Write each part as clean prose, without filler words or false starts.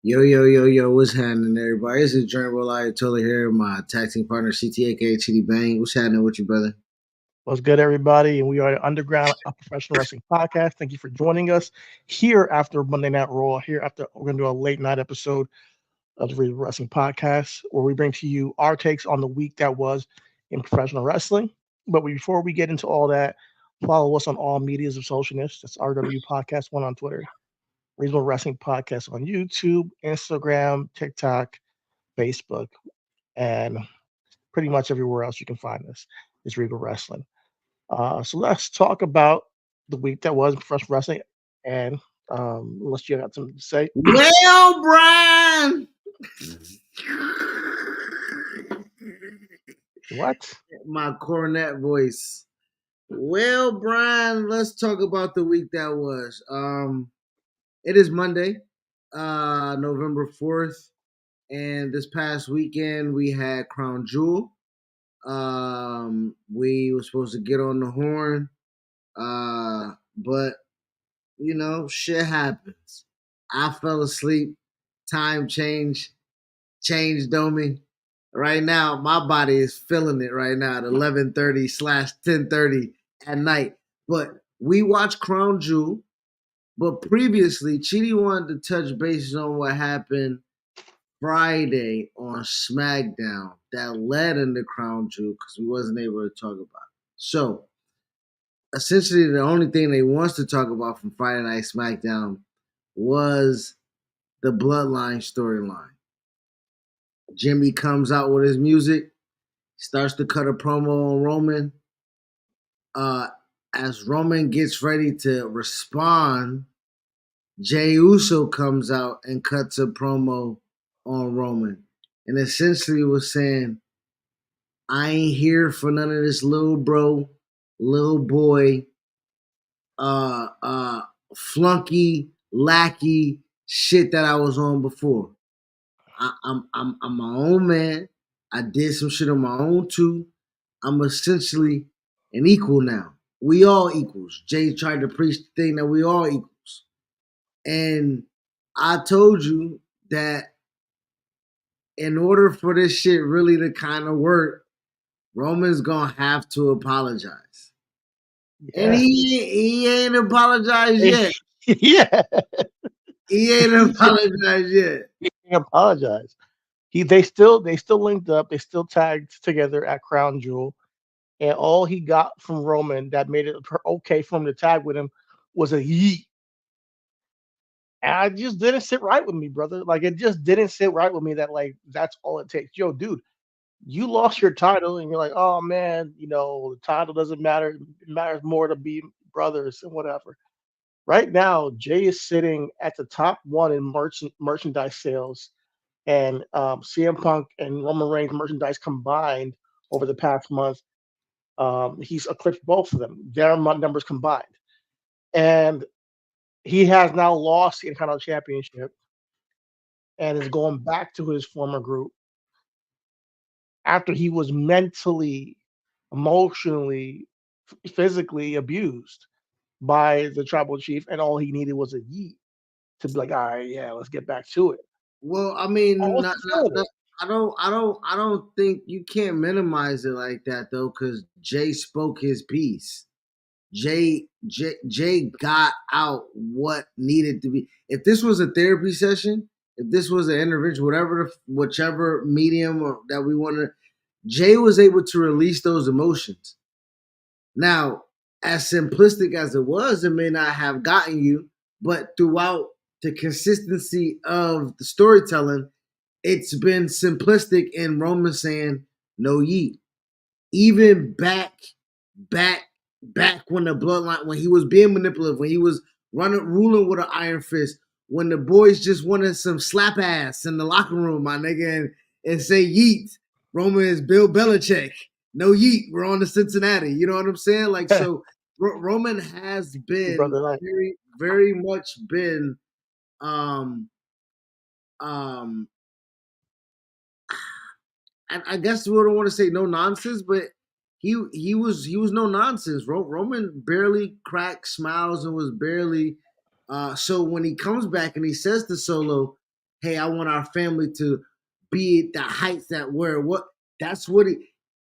Yo, yo, yo, yo, what's happening, everybody? This is Journey Reliant Totally here, my tag team partner, CT, aka Chidi Bang. What's happening with you, brother? What's good, everybody? And we are Underground, a professional wrestling podcast. Thank you for joining us here after Monday Night Raw. Here after we're going to do a late night episode of the Real Wrestling Podcast, where we bring to you our takes on the week that was in professional wrestling. But before we get into all that, follow us on all medias of socialness. That's RW Podcast One on Twitter, Regional Wrestling Podcast on YouTube, Instagram, TikTok, Facebook, and pretty much everywhere else you can find us. Is Regal Wrestling. So let's talk about the week that was in professional wrestling. And unless you got something to say, Well, Brian! what? My cornet voice. Well, Brian, let's talk about the week that was. It is Monday, November 4th, and this past weekend we had Crown Jewel. We were supposed to get on the horn, but shit happens. I fell asleep. Time changed on me. Right now, my body is feeling it right now at 11:30/10:30 at night. But we watched Crown Jewel. But previously, Chidi wanted to touch bases on what happened Friday on SmackDown that led into Crown Jewel because we wasn't able to talk about it. So essentially the only thing they wants to talk about from Friday Night SmackDown was the Bloodline storyline. Jimmy comes out with his music, starts to cut a promo on Roman. As Roman gets ready to respond, Jey Uso comes out and cuts a promo on Roman and essentially was saying, I ain't here for none of this little bro, little boy, flunky, lackey shit that I was on before. I'm my own man. I did some shit on my own too. I'm essentially an equal now. We all equals. Jay tried to preach the thing that we all equals. And I told you that in order for this shit really to kind of work, Roman's gonna have to apologize. Yeah. And he ain't apologized yet. Yeah. He ain't apologized yet. He didn't apologize. They still linked up. They still tagged together at Crown Jewel, and all he got from Roman that made it okay for him to tag with him was a yeet. And I just didn't sit right with me, brother. Like it just didn't sit right with me that like that's all it takes. Yo, dude, you lost your title and you're like, oh man, the title doesn't matter. It matters more to be brothers and whatever. Right now, Jay is sitting at the top one in merchandise sales, and CM Punk and Roman Reigns merchandise combined over the past month. He's eclipsed both of them, their numbers combined. And he has now lost the Intercontinental Championship and is going back to his former group after he was mentally, emotionally, physically abused by the tribal chief, and all he needed was a yeet to be like, all right, yeah, let's get back to it. Well, I mean, What's the I don't think you can't minimize it like that though, because Jay spoke his piece. Jay got out what needed to be. If this was a therapy session, if this was an intervention, whichever medium or that we wanted, Jay was able to release those emotions. Now, as simplistic as it was, it may not have gotten you, but throughout the consistency of the storytelling, it's been simplistic in Roman saying no yeet. Even back when the bloodline, when he was being manipulative, when he was ruling with an iron fist, when the boys just wanted some slap ass in the locker room, my nigga, and say yeet. Roman is Bill Belichick. No yeet. We're on to Cincinnati. You know what I'm saying? Like, so Roman has been very, very much been I guess we don't want to say no nonsense, but he was no nonsense. Roman barely cracked smiles and was barely so when he comes back and he says to Solo, hey, I want our family to be at the heights that we're what that's what he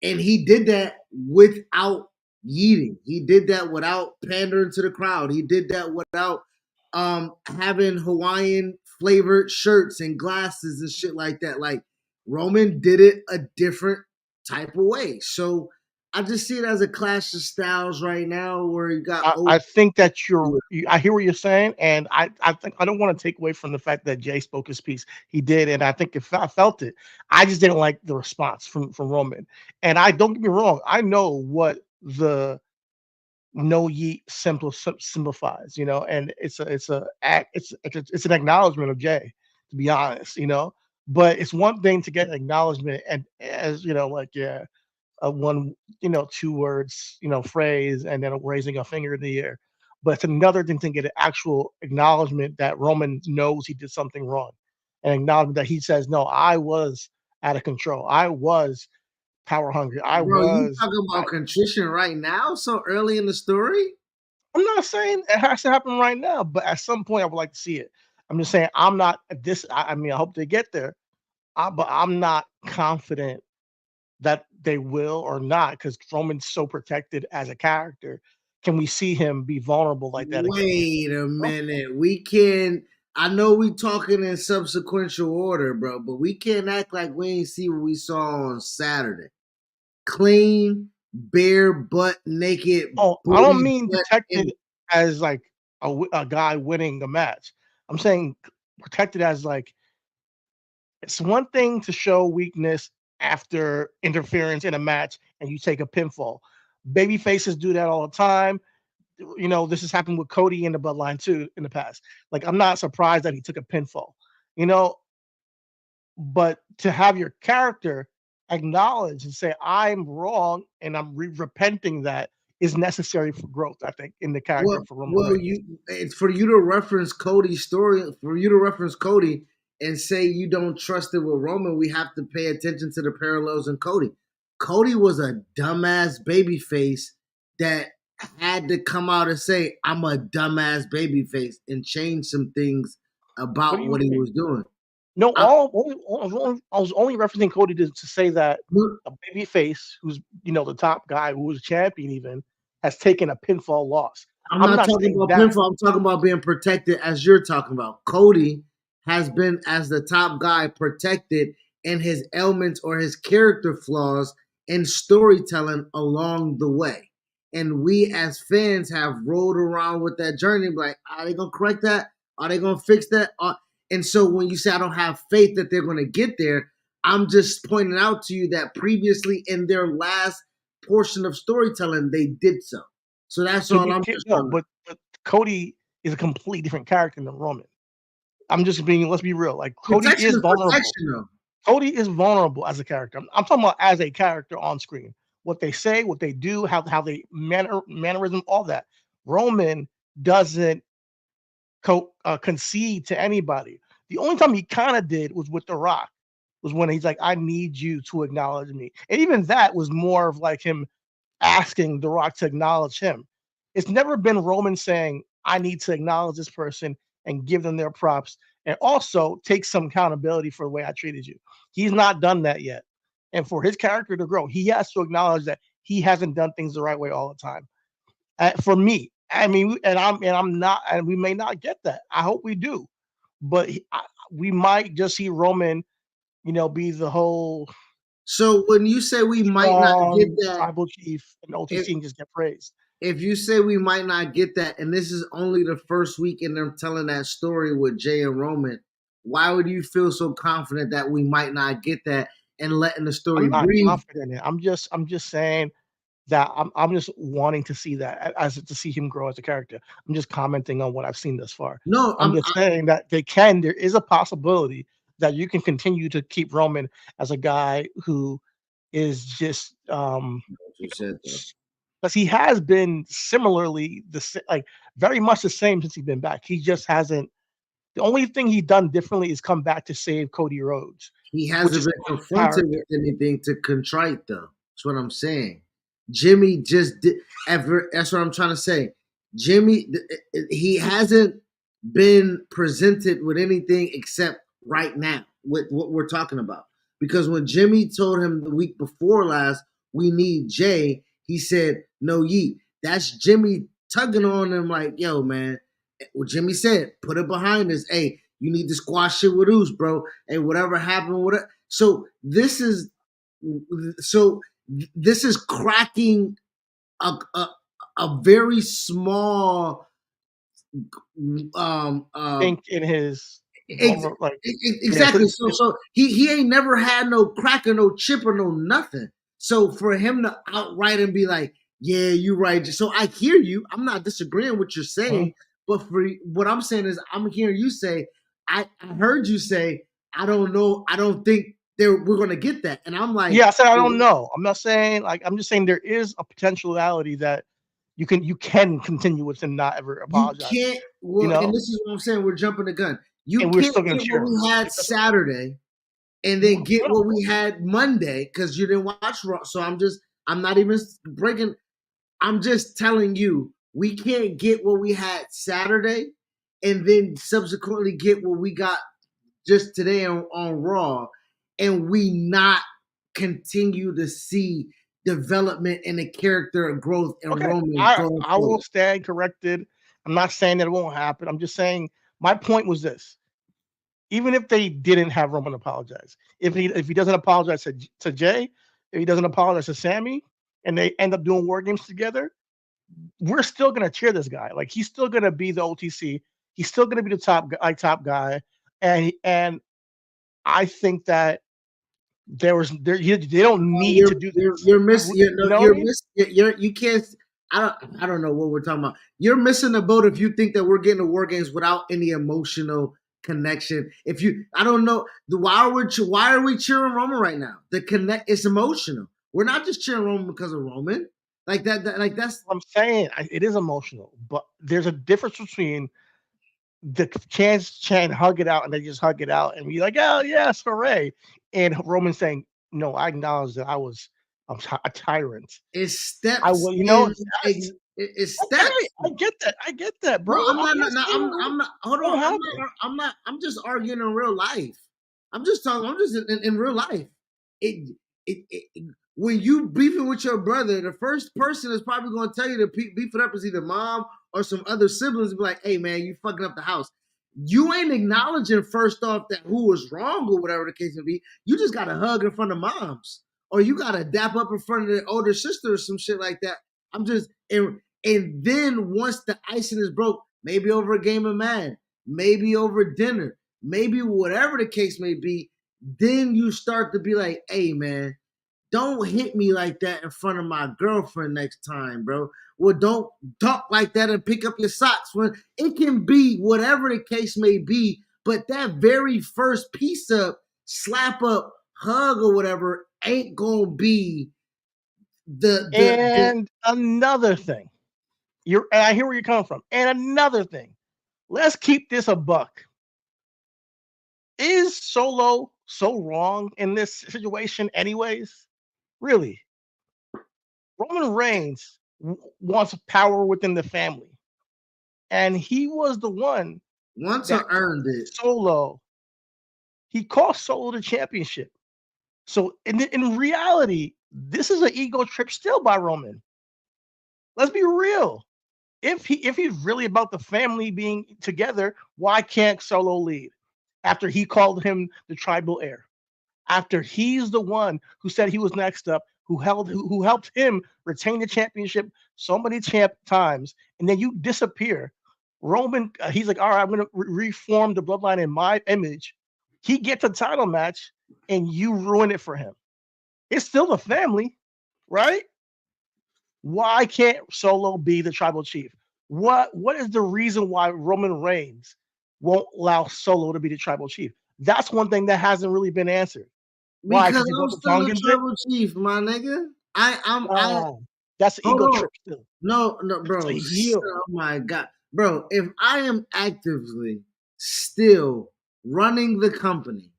and he did that without yeeting. He did that without pandering to the crowd. He did that without having Hawaiian flavored shirts and glasses and shit like that. Like Roman did it a different type of way. So I just see it as a clash of styles right now where you got I think that I hear what you're saying, and I think I don't want to take away from the fact that Jay spoke his piece. He did, and I think I felt it. I just didn't like the response from Roman. And I don't get me wrong, I know what the no yeet simplifies, and it's an acknowledgement of Jay, to be honest. But it's one thing to get acknowledgement and as like yeah, a one, 2 words, phrase, and then raising a finger in the air. But it's another thing to get an actual acknowledgement that Roman knows he did something wrong, and acknowledgement that he says, "No, I was out of control. I was power hungry. I bro, you was." talking about contrition right now, so early in the story? I'm not saying it has to happen right now, but at some point I would like to see it. I'm just saying I'm not this. I mean, I hope they get there, but I'm not confident that they will or not because Roman's so protected as a character. Can we see him be vulnerable like that again? Wait a No? minute. We can I know we talking in subsequential order, bro, but we can't act like we ain't see what we saw on Saturday. Clean, bare butt naked, Oh, I don't booty mean sweat protected and as like a guy winning a match. I'm saying protected as like it's one thing to show weakness after interference in a match and you take a pinfall. Baby faces do that all the time. This has happened with Cody in the Bloodline too in the past. Like, I'm not surprised that he took a pinfall, you know, but to have your character acknowledge and say, I'm wrong and I'm repenting that is necessary for growth, I think, in the character for Roman well, Reigns. you it's for you to reference Cody's story, for you to reference Cody and say you don't trust it with Roman, we have to pay attention to the parallels in Cody. Cody was a dumbass babyface that had to come out and say, I'm a dumbass babyface and change some things What do about you what he mean? was doing. No, I, I was only referencing Cody to say that a baby face who's the top guy who was a champion even has taken a pinfall loss. I'm I'm not not talking saying about that. pinfall. I'm talking about being protected as you're talking about. Cody has been, as the top guy, protected in his ailments or his character flaws in storytelling along the way. And we as fans have rolled around with that journey, like, are they going to correct that? Are they going to fix that? And so when you say, I don't have faith that they're going to get there, I'm just pointing out to you that previously in their last portion of storytelling, they did so. So that's So all you I'm can't just no, trying to. but Cody is a completely different character than Roman. I'm just being let's be real. Like Cody Protection is is vulnerable. protection, though. Cody is vulnerable as a character. I'm talking about as a character on screen. What they say, what they do, how they mannerism, all that. Roman doesn't concede to anybody. The only time he kind of did was with The Rock, was when he's like, "I need you to acknowledge me," and even that was more of like him asking The Rock to acknowledge him. It's never been Roman saying, I need to acknowledge this person and give them their props and also take some accountability for the way I treated you. He's not done that yet. And for his character to grow, he has to acknowledge that he hasn't done things the right way all the time. For me, I mean, and I'm not, and we may not get that. I hope we do, but we might just see Roman, be the whole So when you say we might not get strong that, tribal chief and if OTC and just get praised. if you say we might not get that, and this is only the first week in them telling that story with Jay and Roman, why would you feel so confident that we might not get that and letting the story I'm not breathe? confident in it. I'm just saying that I'm just wanting to see that as to see him grow as a character. I'm just commenting on what I've seen thus far. No, I'm just saying that there is a possibility that you can continue to keep Roman as a guy who is just you said though. because he has been similarly like very much the same since he's been back. He just hasn't. The only thing he's done differently is come back to save Cody Rhodes, He which hasn't is been confronted character. with anything to contrite, though. That's what I'm saying. Jimmy just did. That's what I'm trying to say. Jimmy, he hasn't been presented with anything except right now with what we're talking about. Because when Jimmy told him the week before last, we need Jay, he said, no yeet. That's Jimmy tugging on him like, yo, man, what Jimmy said, put it behind us. Hey, you need to squash shit with Oos, bro. Hey, whatever happened, whatever. So this is cracking a a very small um um Think in his Ex- like yeah, exactly. So he ain't never had no crack or no chip or no nothing. So for him to outright and be like, "Yeah, you right." So I hear you. I'm not disagreeing with what you're saying, but for what I'm saying is, I'm hearing you say, I heard you say, I don't know, I don't think we're gonna get that, and I'm like, yeah. I said I don't know. I'm not saying like I'm just saying there is a potentiality that you can continue with and not ever you apologize. can't. You Well, and know, this is what I'm saying. We're jumping the gun. You and we're can't still gonna get what cheer him. we had It doesn't- Saturday and then get what we had Monday because you didn't watch Raw. So I'm not even breaking. I'm just telling you, we can't get what we had Saturday and then subsequently get what we got just today on Raw, and we not continue to see development and the character growth and Okay, Roman I going I will forward. stand corrected. I'm not saying that it won't happen. I'm just saying my point was this: even if they didn't have Roman apologize, if he doesn't apologize to Jay, if he doesn't apologize to Sammy, and they end up doing war games together, we're still gonna cheer this guy. Like he's still gonna be the OTC. He's still gonna be the top guy, and I think that they don't Oh, need to do this. you're missing. You know what I You're mean? miss. You can't. I don't know what we're talking about. You're missing the boat if you think that we're getting to war games without any emotional connection. If you, I don't know. Why are we cheering Roman right now? The connect. It's emotional. We're not just cheering Roman because of Roman. Like like that's I'm saying it is emotional, but there's a difference between the chance chant hug it out and they just hug it out and be like, oh yes, hooray. And Roman saying, no, I acknowledge that a tyrant. it's I steps will, you know, in. that's It's okay. steps. I get that. I get that, No, bro. I'm I'm not. not No, saying I'm not. Hold what on. happened. I'm just arguing in real life. I'm just talking. I'm just in real life. It when you beefing with your brother, the first person is probably going to tell you to beef it up is either mom or some other siblings. Be like, hey man, you fucking up the house. You ain't acknowledging first off that who was wrong or whatever the case may be. You just got to hug in front of moms, or you got to dap up in front of the older sister or some shit like that. I'm just and then once the icing is broke, maybe over a game of Madden, maybe over dinner, maybe whatever the case may be, then you start to be like, hey man, don't hit me like that in front of my girlfriend next time, bro. Well, don't talk like that and pick up your socks when it can be whatever the case may be. But that very first piece up, slap up, hug or whatever ain't gonna be the And another thing, I hear where you're coming from. And another thing, let's keep this a buck. Is Solo so wrong in this situation, anyways? Really? Roman Reigns wants power within the family, and he was the one once I that earned it. Solo. He cost Solo the championship. So in reality, this is an ego trip still by Roman. Let's be real. If he's really about the family being together, why can't Solo lead? After he called him the tribal heir, after he's the one who said he was next up, who helped him retain the championship so many times, and then you disappear. Roman, he's like, all right, I'm going to reform the bloodline in my image. He gets a title match, and you ruin it for him. It's still the family, right? Why can't Solo be the tribal chief? What is the reason why Roman Reigns won't allow Solo to be the tribal chief? That's one thing that hasn't really been answered. Why? Because Because he I'm wasn't still a Tongan bit? tribal chief, my nigga. I Nah, that's an hold ego on. trip still. No, That's a bro. heel. Oh my god. Bro, if I am actively still running the company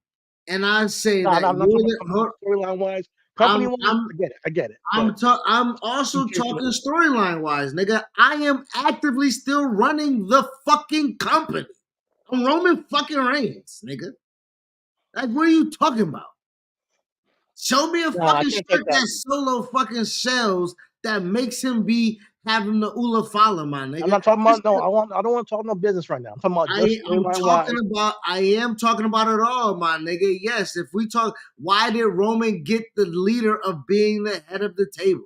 and I say Nah, that nah, I'm not you're talking about the company storyline wise. I'm Company wise, I'm I get it. But I'm you also can't do talking storyline wise, nigga. I am actively still running the fucking company. I'm Roman fucking Reigns, nigga. Like, what are you talking about? Show me a No, I fucking can't take shirt that. that Solo fucking sells that makes him be having the Ula Fala, my I'm nigga. not talking Just about no. I don't want to talk no business right now. I'm talking about just I'm storyline talking wise. about. I am talking about it all, my nigga. Yes, if we talk, why did Roman get the leader of being the head of the table?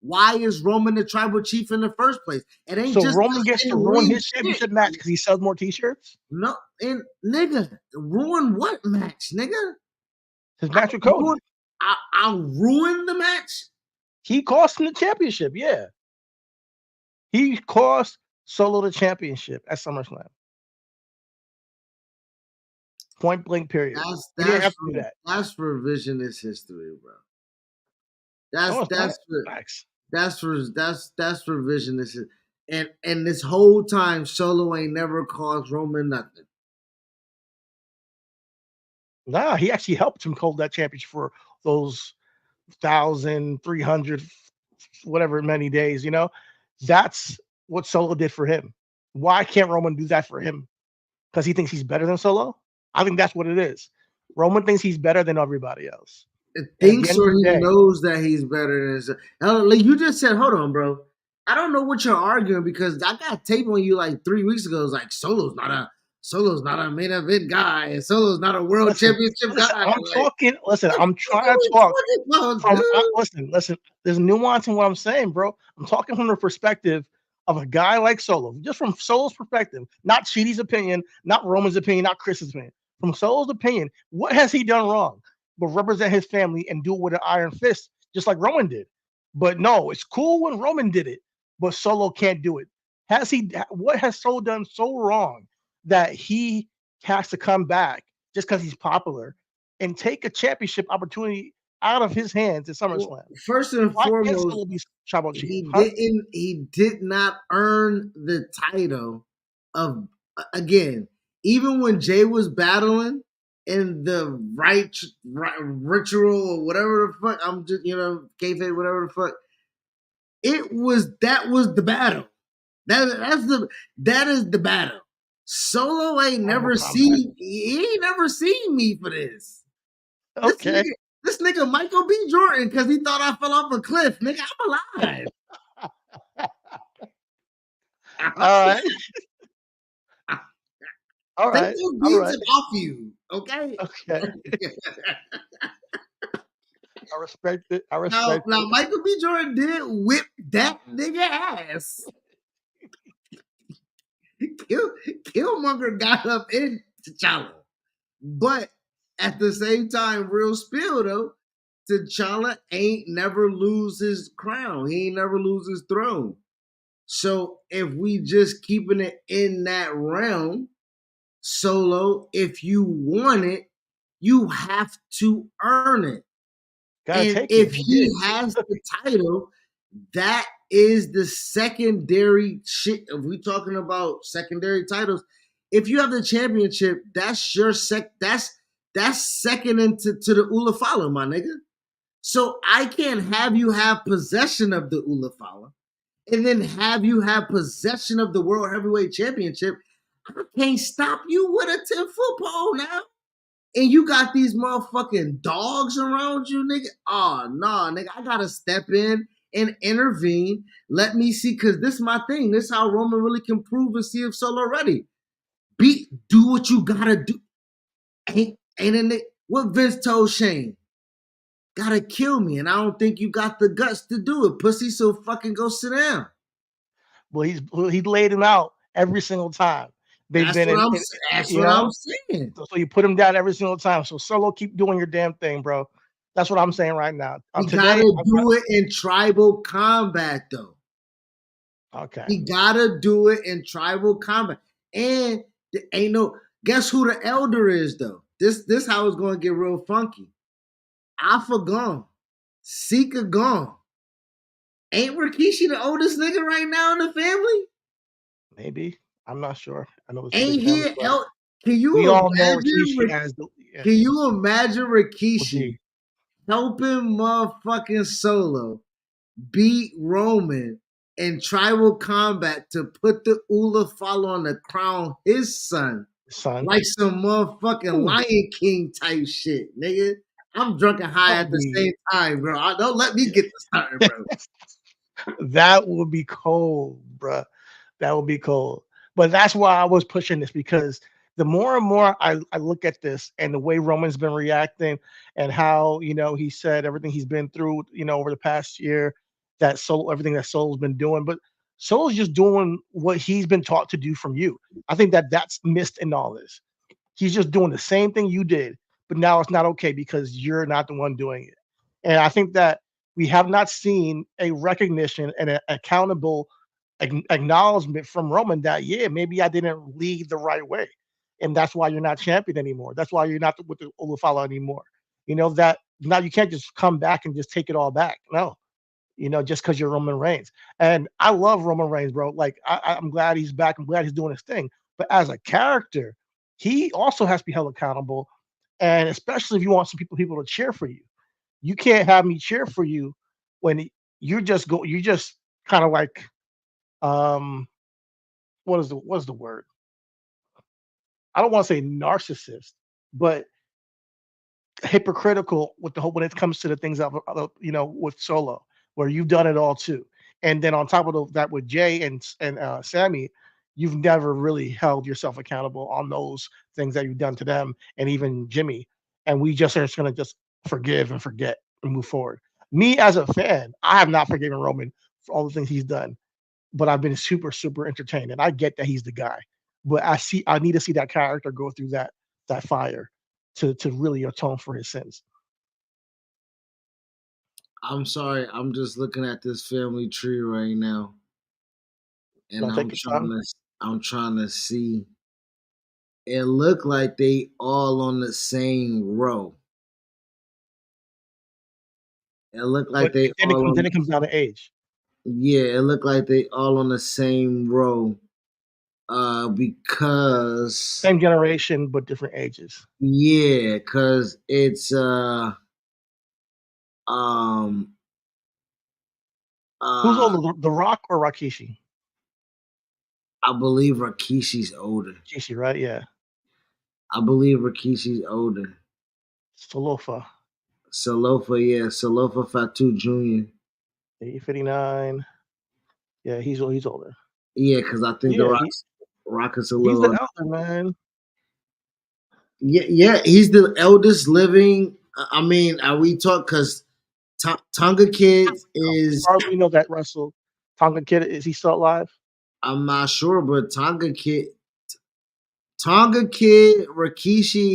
Why is Roman the tribal chief in the first place? It ain't So just Roman gets to in ruin ring his shit. championship match because he sells more T-shirts. No, and nigga, ruin what match, nigga? His I match with Cody. ruin, I ruined the match. He cost him the championship. Yeah, he cost Solo the championship at SummerSlam. Point blank. Period. That's He didn't that's have to do that. that's revisionist history, bro. No, That's it's not. that's for Facts. that's revisionist. And this whole time, Solo ain't never caused Roman nothing. Nah, he actually helped him hold that championship for those 1,300, whatever many days. You know, that's what Solo did for him. Why can't Roman do that for him? Because he thinks he's better than Solo? I think that's what it is. Roman thinks he's better than everybody else. It And at the thinks end of or the he day, knows that he's better than himself. Like you just said, hold on, bro. I don't know what you're arguing because I got tape on you like 3 weeks ago. It's like Solo's not a main event guy, and Solo's not a world listen, championship listen, guy. I'm Like, talking, listen, what I'm the fuck trying are to we talk talking about, from, dude? listen, there's nuance in what I'm saying, bro. I'm talking from the perspective of a guy like Solo, just from Solo's perspective, not Chidi's opinion, not Roman's opinion, not Chris's opinion. From Solo's opinion, what has he done wrong? But represent his family and do it with an iron fist, just like Roman did. But no, it's cool when Roman did it, but Solo can't do it. Has he? What has Solo done so wrong that he has to come back just because he's popular and take a championship opportunity out of his hands at Well, SummerSlam? first and Why can't foremost, Solo be tribal chief? he Huh? didn't. He did not earn the title of again. Even when Jay was battling in the right ritual or whatever the fuck, I'm just kayfabe whatever the fuck. That was the battle. That is the battle. Solo ain't Tribal never combat. seen he ain't never seen me for this. This Okay. nigga, this nigga Michael B. Jordan because he thought I fell off a cliff. Nigga, I'm alive. All right. All Take right. those All beats right. and off you, okay? Okay. I respect it. I now, respect now it. Michael B. Jordan did whip that nigga ass. Killmonger got up in T'Challa. But at the same time, real spill though, T'Challa ain't never lose his crown. He ain't never lose his throne. So if we just keeping it in that realm, Solo, if you want it, you have to earn it. Gotta And take it. if He he did. has the title, that is the secondary shit. If we talking about secondary titles, if you have the championship, that's your that's second into to the Ulafala, my nigga. So I can't have you have possession of the Ulafala and then have you have possession of the World Heavyweight Championship. I can't stop you with a 10-foot pole now. And you got these motherfucking dogs around you, nigga. Oh, nah, nigga. I gotta step in and intervene. Let me see, because this is my thing. This is how Roman really can prove and see if Solo ready. Do what you gotta do. Ain't it? What Vince told Shane? Gotta kill me, and I don't think you got the guts to do it, pussy. So fucking go sit down. Well, he laid him out every single time. They've That's been what in, I'm. in That's you what I'm know. saying. So you put him down every single time. So Solo, keep doing your damn thing, bro. That's what I'm saying right now. He Today, gotta do it in tribal combat, though. okay. He gotta do it in tribal combat. And there ain't no guess who the elder is though. This how it's gonna get real funky. Alpha gone. Sika gone. Ain't Rikishi the oldest nigga right now in the family? Maybe. I'm not sure. I know it's a big Ain't family, he but can we you all know imagine Rikishi as the can you imagine Rikishi OG. helping motherfucking Solo beat Roman in tribal combat to put the Ula follow on the crown his son? son. like some motherfucking Ooh, Lion King type shit, nigga. I'm drunk and high that would at the be same time, bro. Don't let me get to starting, bro. that would be cold, bruh. That would be cold. But that's why I was pushing this because the more and more I look at this and the way Roman's been reacting and how he said everything he's been through over the past year, that Solo everything that Solo's been doing, but Solo's just doing what he's been taught to do from you. I think that that's missed in all this. He's just doing the same thing you did, but now it's not okay because you're not the one doing it. And I think that we have not seen a recognition and an accountable acknowledgement from Roman that, yeah, maybe I didn't lead the right way. And that's why you're not champion anymore. That's why you're not with the Olufala anymore. That now you can't just come back and just take it all back. No, just because you're Roman Reigns. And I love Roman Reigns, bro. Like I'm glad he's back. I'm glad he's doing his thing. But as a character, he also has to be held accountable. And especially if you want some people to cheer for you, you can't have me cheer for you when you just kind of like um what is the word? I don't want to say narcissist, but hypocritical with the whole when it comes to the things with Solo, where you've done it all too. And then on top of that with Jay and Sammy, you've never really held yourself accountable on those things that you've done to them and even Jimmy. And we just are just gonna just forgive and forget and move forward. Me as a fan, I have not forgiven Roman for all the things he's done, but I've been super, super entertained. And I get that he's the guy. But I need to see that character go through that fire to really atone for his sins. I'm sorry. I'm just looking at this family tree right now, and Now take your time. I'm trying to see. It looked like they all on the same row. It looked like But they then it all comes on. then it comes down to age. Yeah, it looked like they all on the same row. Because Same generation, but different ages. yeah, because it's um Who's uh older, The Rock or Rakishi? I believe Rikishi's older. Rikishi, right? Yeah. I believe Rikishi's older. Salofa, Salofa, yeah, Salofa Fatu Jr. 59. Yeah, he's older. Yeah, because I think the Yeah, Rock is a he's the little. elder man. Yeah, yeah, he's the eldest living. I mean, are we talk because Tonga Kid As is. far as we know, that Russell Tonga kid, is he still alive? I'm not sure, but Tonga Kid, Rikishi, Tonga and kid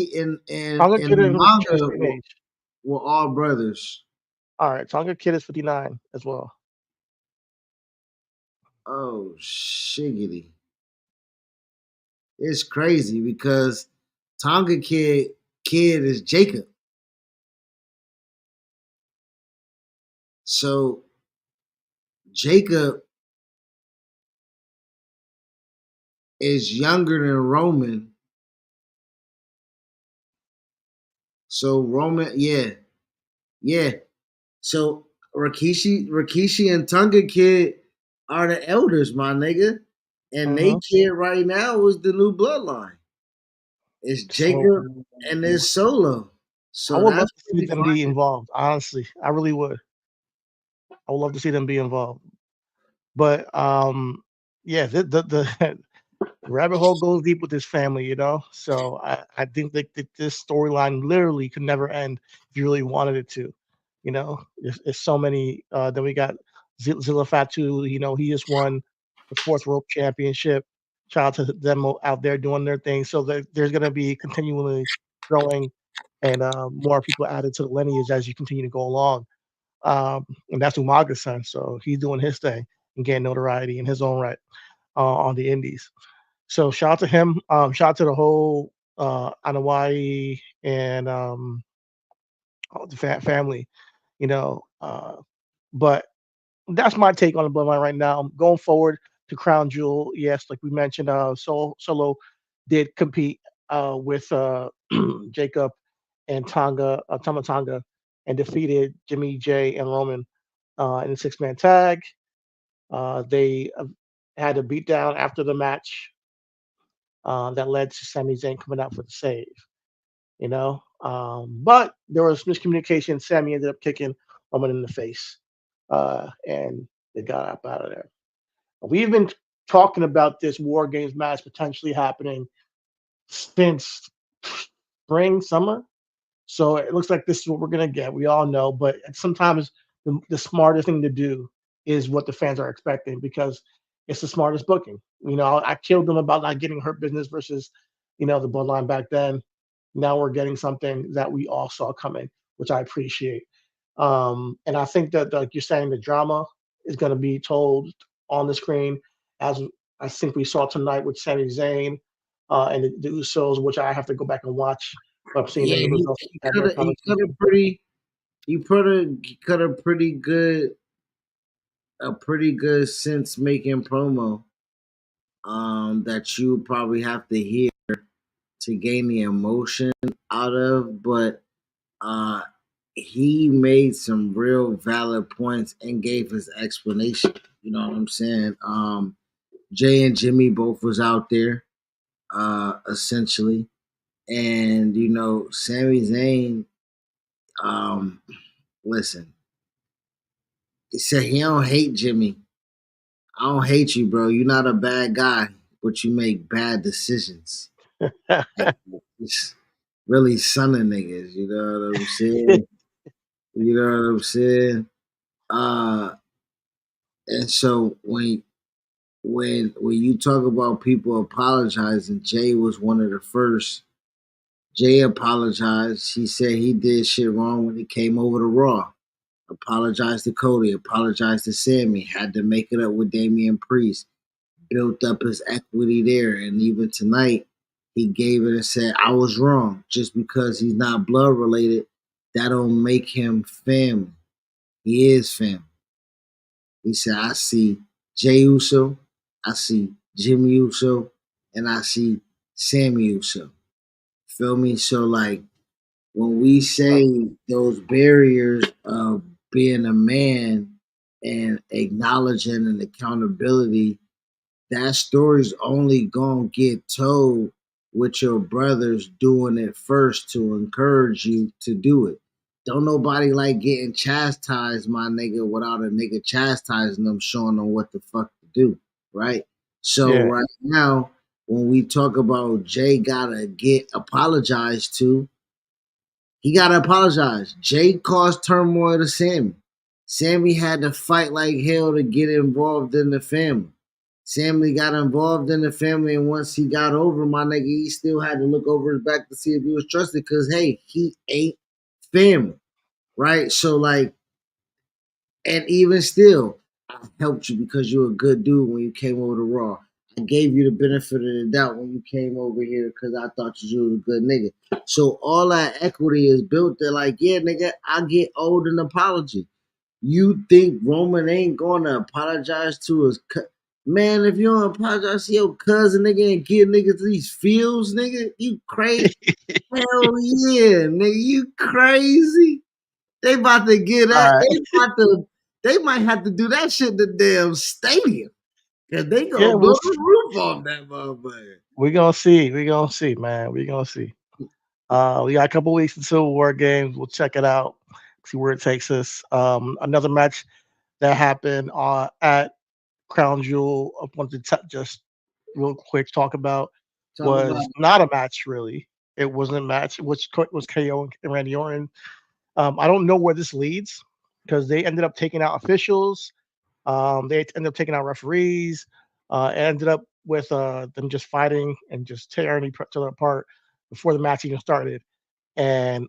the and Rikishi are the manga same age. were all brothers. All right, Tonga kid is 59 as well. Oh shiggity. It's crazy because Tonga kid is Jacob. So Jacob is younger than Roman. So Roman, yeah, yeah. So Rikishi and Tonga Kid are the elders, my nigga. And they Hmm. kid right now is the new bloodline. It's So Jacob and it's Solo. I So would that's love to see pretty them fine. be involved. Honestly, I really would. I would love to see them be involved. But yeah, the the rabbit hole goes deep with this family, So I think that this storyline literally could never end if you really wanted it to. There's so many. Then we got Zilla Fatu. He just won the fourth world championship. Shout out to them out there doing their thing. So there's going to be continually growing and more people added to the lineage as you continue to go along. And that's Umaga's son. So he's doing his thing and getting notoriety in his own right on the indies. So shout out to him. Shout out to the whole Anawai and all the family, you know. But that's my take on the bloodline right now. Going forward to Crown Jewel, yes, like we mentioned, Solo did compete with Jacob and Tama Tonga, and defeated Jimmy J and Roman in a six-man tag. They had a beatdown after the match that led to Sami Zayn coming out for the save. But there was miscommunication. Sammy ended up kicking Roman in the face, and they got up out of there. We've been talking about this War Games match potentially happening since spring, summer. So it looks like this is what we're gonna get. We all know, but sometimes the smartest thing to do is what the fans are expecting because it's the smartest booking. I killed them about not getting Hurt Business versus, the Bloodline back then. Now we're getting something that we all saw coming, which I appreciate. And I think that, like you're saying, the drama is going to be told on the screen, as I think we saw tonight with Sami Zayn and the Usos, which I have to go back and watch. But I'm seeing Yeah, the he, results he at cut their a he cut a conversation. pretty he cut a pretty good sense making promo that you probably have to hear to gain the emotion out of, but uh he made some real valid points and gave his explanation. You know what I'm saying? Jay and Jimmy both was out there, essentially. And Sami Zayn, um, listen, he said he don't hate Jimmy. I don't hate you, bro. You're not a bad guy, but you make bad decisions. Like, it's really sunning niggas. You know what I'm saying? You know what I'm saying? Uh, and so when you talk about people apologizing, Jay was one of the first. Jay apologized. He said he did shit wrong when he came over to Raw. Apologized to Cody. Apologized to Sammy. Had to make it up with Damian Priest. Built up his equity there, and even tonight he gave it and said, "I was wrong." Just because he's not blood related, that don't make him family. He is family. He said, "I see Jay Uso, I see Jimmy Uso, and I see Sammy Uso." Feel me? So like when we Right. say those barriers of being a man and acknowledging and accountability, that story's only gonna get told with your brothers doing it first to encourage you to do it. Don't nobody like getting chastised, my nigga, without a nigga chastising them, showing them what the fuck to do, right? So Yeah. right now, when we talk about Jay gotta get apologized to, he gotta apologize. Jay caused turmoil to Sammy. Sammy had to fight like hell to get involved in the family. Sammy got involved in the family, and once he got over, my nigga, he still had to look over his back to see if he was trusted. Cause hey, he ain't family, right? So like, and even still, I helped you because you're a good dude when you came over to Raw. I gave you the benefit of the doubt when you came over here because I thought you was a good nigga. So all that equity is built there. Like, yeah, nigga, I get owed an apology. You think Roman ain't gonna apologize to his man? If you don't apologize to your cousin, nigga, and give niggas these feels, nigga, you crazy? Hell yeah, nigga, you crazy? They about to get All that. right. They about to. They might have to do that shit in the damn stadium because they Yeah, gonna blow the roof off that motherfucker. we're gonna see. We're gonna see, man. We're gonna see. We got a couple weeks until War Games. We'll check it out, see where it takes us. Another match that happened at Crown Jewel. I wanted to just real quick talk about Talk about was not a match really. It wasn't a match. Which was KO and Randy Orton. I don't know where this leads because they ended up taking out officials. They ended up taking out referees. It ended up with them just fighting and just tearing each other apart before the match even started. And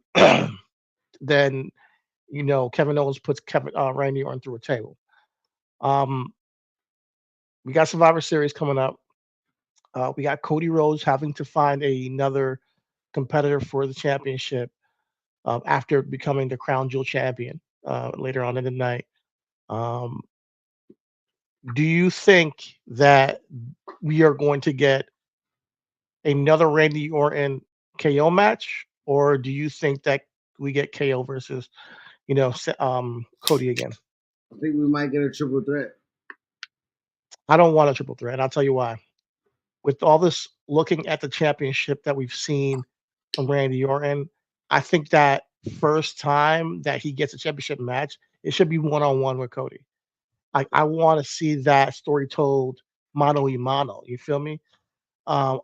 then Kevin Owens puts Randy Orton through a table. Um, we got Survivor Series coming up. We got Cody Rhodes having to find another competitor for the championship after becoming the Crown Jewel champion later on in the night. Um, do you think that we are going to get another Randy Orton KO match, or do you think that we get KO versus Cody again? I think we might get a triple threat. I don't want a triple threat. And I'll tell you why. with all this looking at the championship that we've seen from Randy Orton, I think that first time that he gets a championship match, it should be one on one with Cody. Like I want to see that story told mano y mano. You feel me? Um,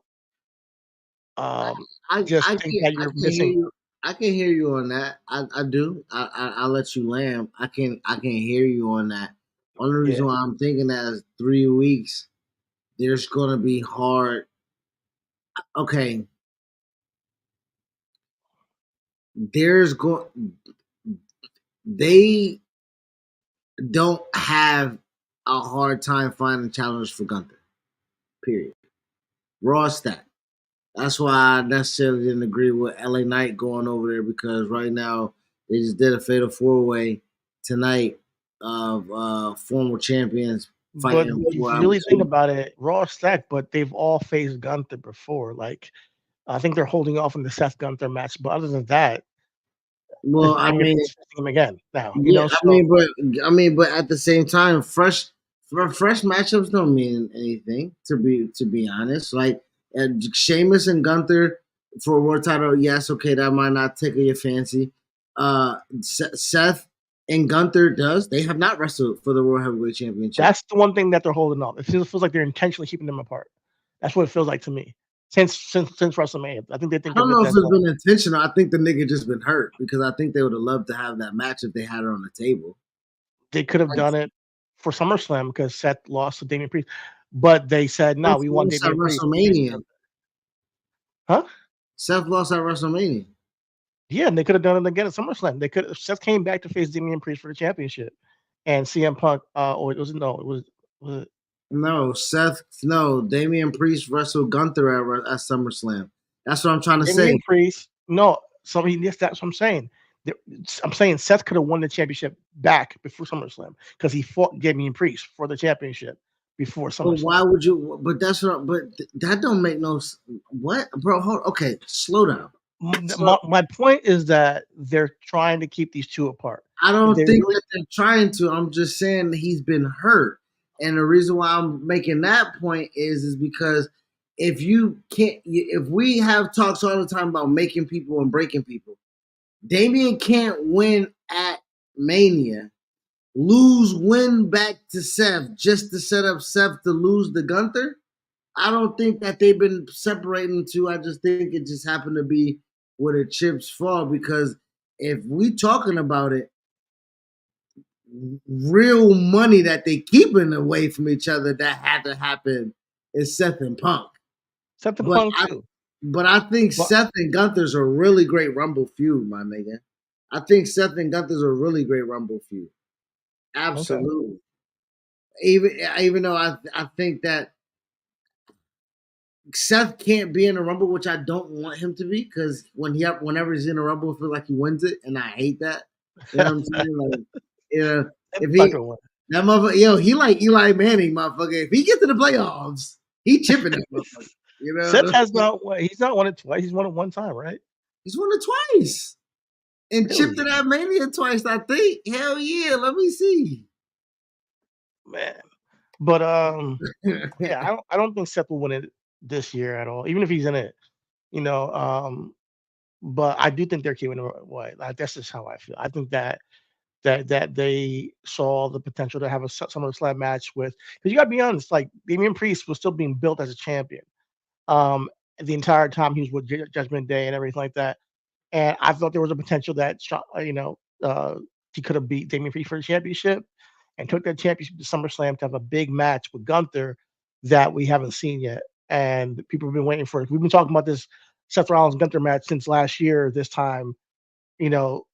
I um, I just think can that I you're can hear missing. you. I can hear you on that. I do. I'll let you land. I can hear you on that. Only Yeah, reason why I'm thinking that is 3 weeks. There's gonna be hard. Okay, there's go. They don't have a hard time finding challengers for Gunther. Period. Raw stat. That's why I necessarily didn't agree with LA Knight going over there because right now they just did a fatal 4 way tonight of former champions but fighting if for you I'm really think about it, Raw stacked, but they've all faced Gunther before. Like I think they're holding off on the Seth Gunther match, but other than that, it's well, I Damian mean, Priest facing him again now. yeah, So but at the same time, fresh matchups don't mean anything. To be honest, like Sheamus and Gunther for a world title, yes, okay, that might not tickle your fancy. Seth and Gunther does. They have not wrestled for the World Heavyweight Championship. that's the one thing that they're holding off. It feels like they're intentionally keeping them apart. That's what it feels like to me. Since WrestleMania, I think they I think don't of it know if as it's been intentional. I think the nigga just been hurt because I think they would have loved to have that match if they had it on the table. they could have Like, done it for SummerSlam because Seth lost to Damian Priest, but they said no, we want lost at Damian Priest to face WrestleMania. Gunther. Huh? Seth lost at WrestleMania. Yeah, and they could have done it again at SummerSlam. They could Seth came back to face Damian Priest for the championship, and CM Punk. Or it was no, it was it No, no, Damian Priest wrestled Gunther at SummerSlam. That's what I'm trying to say. Damian Priest. No, so yes, that's what I'm saying. I'm saying Seth could have won the championship back before SummerSlam because he fought Damian Priest for the championship before But SummerSlam. why would you? But that's what. That don't make no. What, bro? Hold. Okay, slow down. So My point is that they're trying to keep these two apart. I If don't they think really that they're trying to. I'm just saying that he's been hurt, and the reason why I'm making that point is because if you can't, if we have talks all the time about making people and breaking people, Damian can't win at Mania, lose, win back to Seth just to set up Seth to lose to Gunther. I don't think that they've been separating two. I just think it just happened to be where the chips fall because if we talking about it, real money that they keeping away from each other that had to happen is Seth and Punk. Seth the But Punk too. I think But Seth and Gunther's a really great Rumble feud, my nigga. I think Seth and Gunther's a really great Rumble feud. okay. Absolutely. Even though I think that Seth can't be in a Rumble, which I don't want him to be, because whenever he's in a Rumble, I feel like he wins it, and I hate that. You know what I'm saying? Like, you know, if Seth's not he gonna win. that motherfucker, yo, he like Eli Manning, motherfucker. If he gets to the playoffs, he chipping that motherfucker. You Seth know, has not won. He's not won it twice. He's won it one time, right? he's won it twice and chipped Really, in that Mania twice. I think. Hell yeah, let me see. man. But yeah, I don't think Seth will win it this year at all, even if he's in it. You know, but I do think they're keeping it away. Like, that's just how I feel. I think that they saw the potential to have a SummerSlam match with because you gotta be honest, like Damian Priest was still being built as a champion. Um, the entire time he was with Judgment Day and everything like that. And I thought there was a potential that he could have beat Damian Priest for the championship and took that championship to SummerSlam to have a big match with Gunther that we haven't seen yet. And people have been waiting for it. We've been talking about this Seth Rollins Gunther match since last year. This time, you know,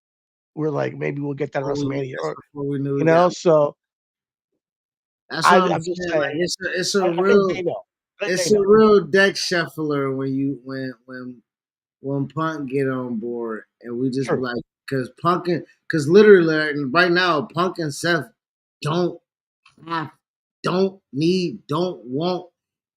we're like maybe we'll get that at WrestleMania, or Before we knew we got. so That's what I'm I'm just saying. Like saying. it's a I think real they know. I think they it's a know. real deck shuffler when Punk get on board and we just be True. like because literally like, right now Punk and Seth don't have don't want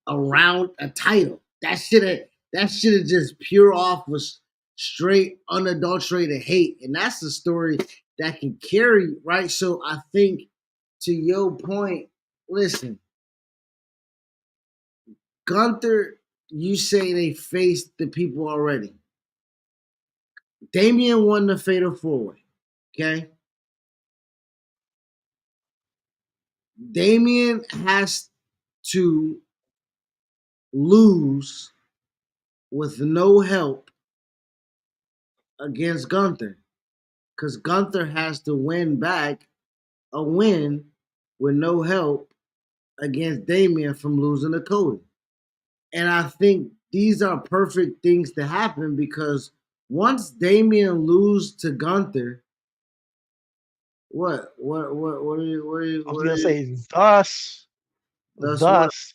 around a title. That should have just pure off was straight unadulterated hate. And that's the story that can carry, right? So I think to your point, listen, Gunther, you say they faced the people already. Damian won the Fatal 4-Way. Okay? Damian has to lose with no help against Gunther. Because Gunther has to win back a win with no help against Damian from losing to Cody. And I think these are perfect things to happen because once Damian lose to Gunther, I was what are gonna you, say thus, that's what? thus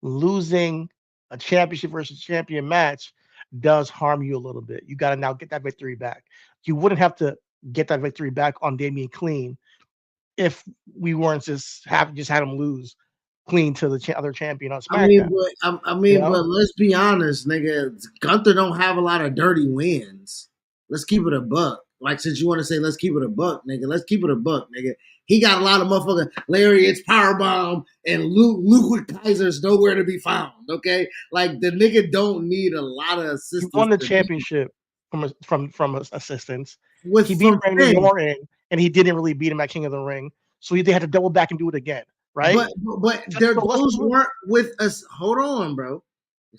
losing a championship versus champion match does harm you a little bit. You got to now get that victory back. You wouldn't have to get that victory back on Damian Clean if we weren't just had him lose clean to the other champion on SmackDown. You know, But let's be honest, nigga. Gunther don't have a lot of dirty wins. Let's keep it a buck. Like since you want to say let's keep it a buck, nigga. Let's keep it a buck, nigga. He got a lot of motherfucking lariats, powerbomb, and Ludwig Kaiser's nowhere to be found. Okay, like the nigga don't need a lot of he assistance won the to beat championship from assistance. He with beat from Randy Finn. Orton, and he didn't really beat him at King of the Ring. So they had to double back and do it again, right? But So there let's those weren't with us. Hold on, bro.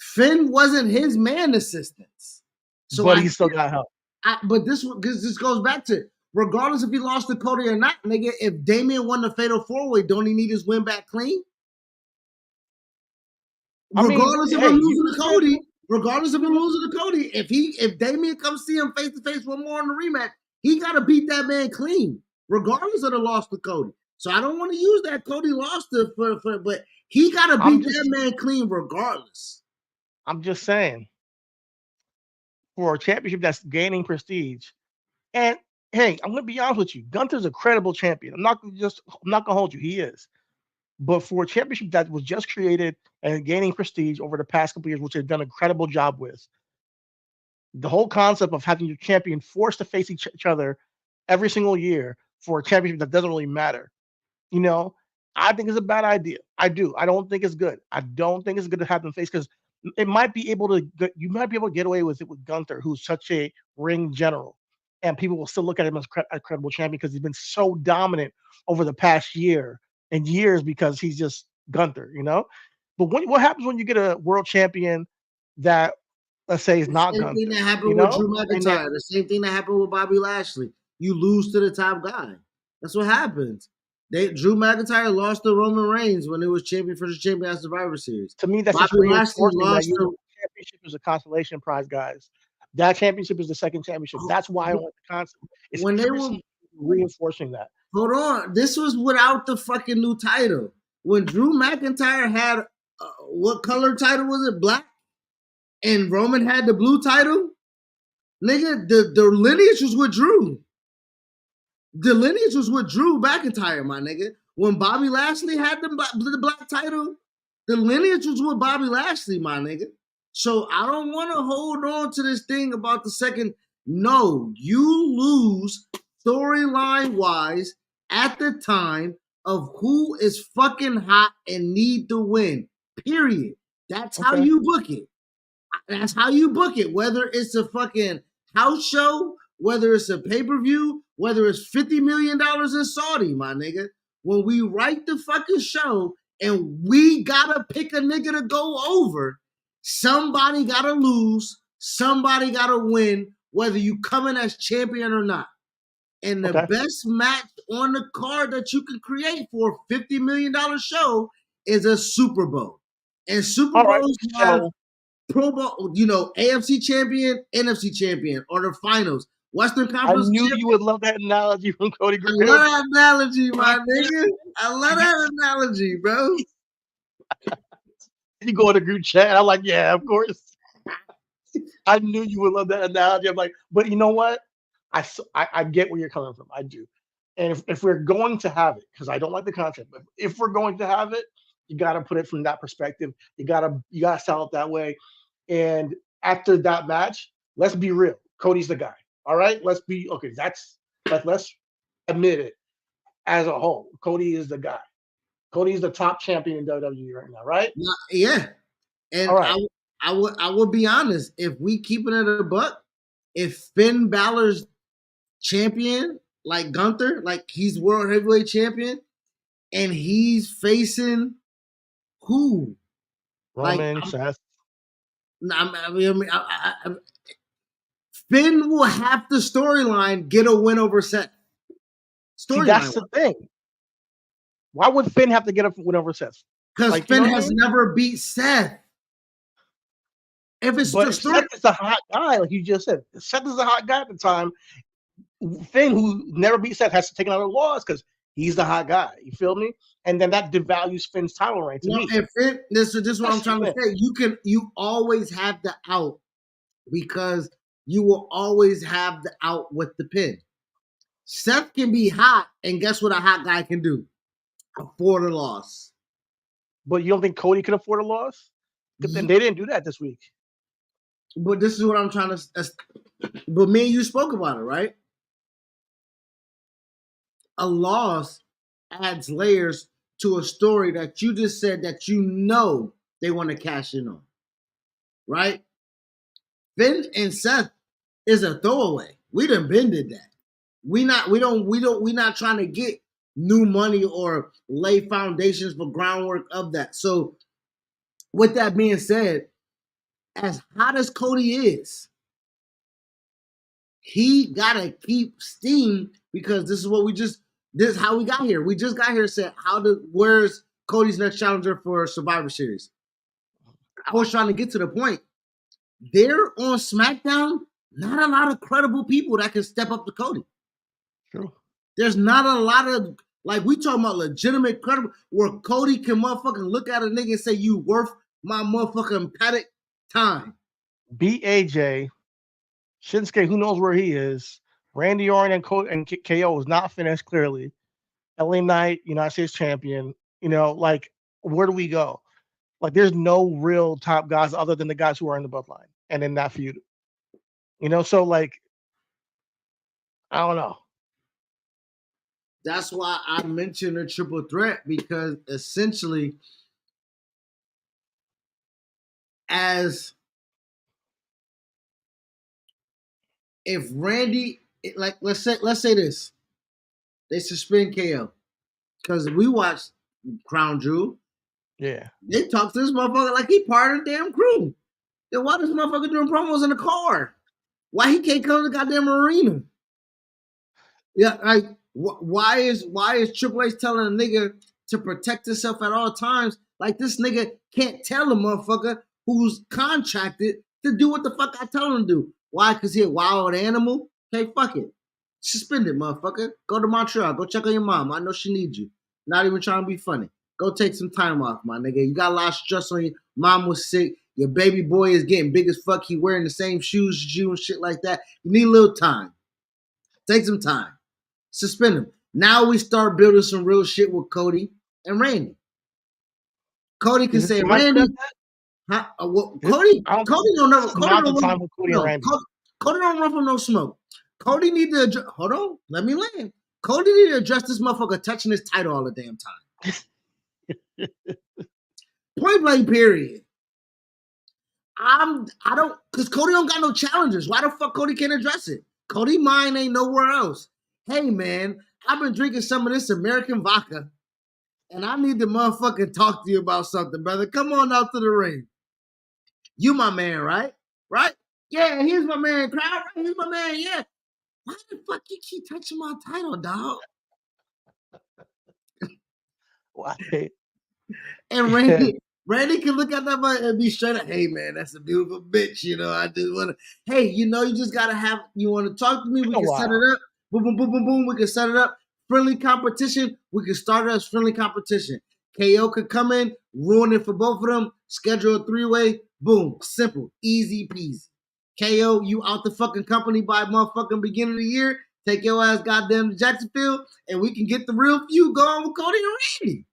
Finn wasn't his man assistance. So but he still got help. but this goes back to regardless if he lost to Cody or not, nigga. If Damian won the Fatal 4-Way, don't he need his win back clean? I mean, Regardless of hey, him you losing to said Cody, regardless of him losing to Cody, if Damian comes see him face to face one more in the rematch, he got to beat that man clean, regardless of the loss to Cody. So I don't want to use that Cody lost to but he got to beat that man clean regardless. I'm just saying, for a championship that's gaining prestige, and hey, I'm gonna be honest with you, Gunther's a credible champion. I'm not gonna hold you, he is. But for a championship that was just created and gaining prestige over the past couple years, which they've done an incredible job with, the whole concept of having your champion forced to face each other every single year for a championship that doesn't really matter, you know, I think it's a bad idea. I do. I don't think it's good. I don't think it's good to have them face because it might be able to. You might be able to get away with it with Gunther, who's such a ring general, and people will still look at him as a credible champion because he's been so dominant over the past year and years because he's just Gunther, you know. But what happens when you get a world champion that, let's say, is The not same thing Gunther, that you happened with know? Drew And then McIntyre. The same thing that happened with Bobby Lashley. You lose to the top guy. That's what happens. Drew McIntyre lost to Roman Reigns when it was champion for the champion at Survivor Series. to me, that's Bobby just Lashley reinforcing that lost you to championship is a consolation prize, guys. That championship is the second championship. That's why I don't like the concept. It's when they were. purely reinforcing that. Hold on, this was without the fucking new title. When Drew McIntyre had what color title was it? Black, and Roman had the blue title. Nigga, the lineage was with Drew. The lineage was with Drew McIntyre, my nigga. When Bobby Lashley had the black title, the lineage was with Bobby Lashley, my nigga. So I don't want to hold on to this thing about the second. No, you lose storyline wise at the time of who is fucking hot and need to win. Period. That's how Okay. you book it. That's how you book it. Whether it's a fucking house show, whether it's a pay-per-view, whether it's $50 million in Saudi, my nigga. When we write the fucking show and we gotta pick a nigga to go over, somebody gotta lose, somebody gotta win, whether you coming as champion or not. And the Okay. best match on the card that you can create for a $50 million show is a Super Bowl. And Super All right. Bowls have So Pro Bowl, AFC champion, NFC champion, or the finals. Western I Conference knew you champion. would love that analogy from Cody I love Griffin. that analogy, my nigga. I love that analogy, bro. You go in the group chat, and I'm like, yeah, of course. I knew you would love that analogy. I'm like, but you know what? I get where you're coming from. I do. And if we're going to have it, because I don't like the concept, but if we're going to have it, you got to put it from that perspective. You gotta sell it that way. And after that match, let's be real. Cody's the guy. All right, let's be okay. Let's admit it as a whole. Cody is the guy. Cody's the top champion in WWE right now, right? Yeah. And All right. I would be honest. If we keeping it a buck, if Finn Balor's champion, like Gunther, like he's world heavyweight champion, and he's facing who? Like Roman, Seth. Finn will have the storyline get a win over Seth. See, Storyline, that's the thing. Why would Finn have to get a win over Seth? because Like, Finn has never beat Seth. If it's But the if story, Seth is a hot guy, like you just said, Seth is a hot guy at the time. Finn, who never beat Seth, has to take another loss because he's the hot guy. You feel me? And then that devalues Finn's title reign to me. if Finn, this is what I'm That's trying to Finn. say. You always have the out because you will always have the out with the pin. Seth can be hot, and guess what a hot guy can do? Afford a loss. But you don't think Cody could afford a loss? And they didn't do that this week. But this is what I'm trying to. But me and you spoke about it, right? A loss adds layers to a story that you just said that you know they want to cash in on, right? Finn and Seth is a throwaway. We done been did that. We not trying to get new money or lay foundations for groundwork of that. So with that being said, as hot as Cody is, he gotta keep steam because this is how we got here. We just got here and said, where's Cody's next challenger for Survivor Series? I was trying to get to the point. They're on SmackDown, not a lot of credible people that can step up to Cody. True. There's not a lot of, like, we talking about legitimate credible, where Cody can motherfucking look at a nigga and say, you worth my motherfucking paddock time. Beat AJ, Shinsuke, who knows where he is. Randy Orton and KO is not finished, clearly. LA Knight, United States champion. Like, where do we go? Like, there's no real top guys other than the guys who are in the bloodline and in that feud. So, like, I don't know. That's why I mentioned a triple threat, because essentially, as if Randy, like, let's say this, they suspend KO because we watched Crown Jewel. Yeah. They talk to this motherfucker like he part of the damn crew. Then why this motherfucker doing promos in the car? Why he can't come to the goddamn arena? Yeah, like why is Triple H telling a nigga to protect himself at all times? Like, this nigga can't tell a motherfucker who's contracted to do what the fuck I tell him to do. Why? Because he a wild animal? Hey, fuck it. Suspend it, motherfucker. Go to Montreal. Go check on your mom. I know she needs you. Not even trying to be funny. Go take some time off, my nigga. You got a lot of stress on you. Mom was sick. Your baby boy is getting big as fuck. He wearing the same shoes as you and shit like that. You need a little time. Take some time. Suspend him. Now we start building some real shit with Cody and Randy. Cody can say, Randy, Cody don't never. Cody don't run from no smoke. Cody need to hold on. Let me land. Cody need to address this motherfucker touching his title all the damn time. Point blank. Period. Because Cody don't got no challengers. Why the fuck Cody can't address it? Cody mind ain't nowhere else. Hey man, I've been drinking some of this American vodka, and I need to motherfucking talk to you about something, brother. Come on out to the ring. You my man, right? Right? Yeah, here's my man. Crowd, right? Here's my man. Yeah. Why the fuck you keep touching my title, dog? Why? And Randy can look at that and be straight up, hey man, that's a beautiful bitch. I just want to, hey, you just got to have, you want to talk to me? We can set it up. Boom, boom, boom, boom, boom. We can set it up. Friendly competition. We can start it as friendly competition. KO could come in, ruin it for both of them, schedule a three-way. Boom. Simple. Easy peasy. KO, you out the fucking company by motherfucking beginning of the year. Take your ass goddamn to Jacksonville, and we can get the real feud going with Cody and Randy.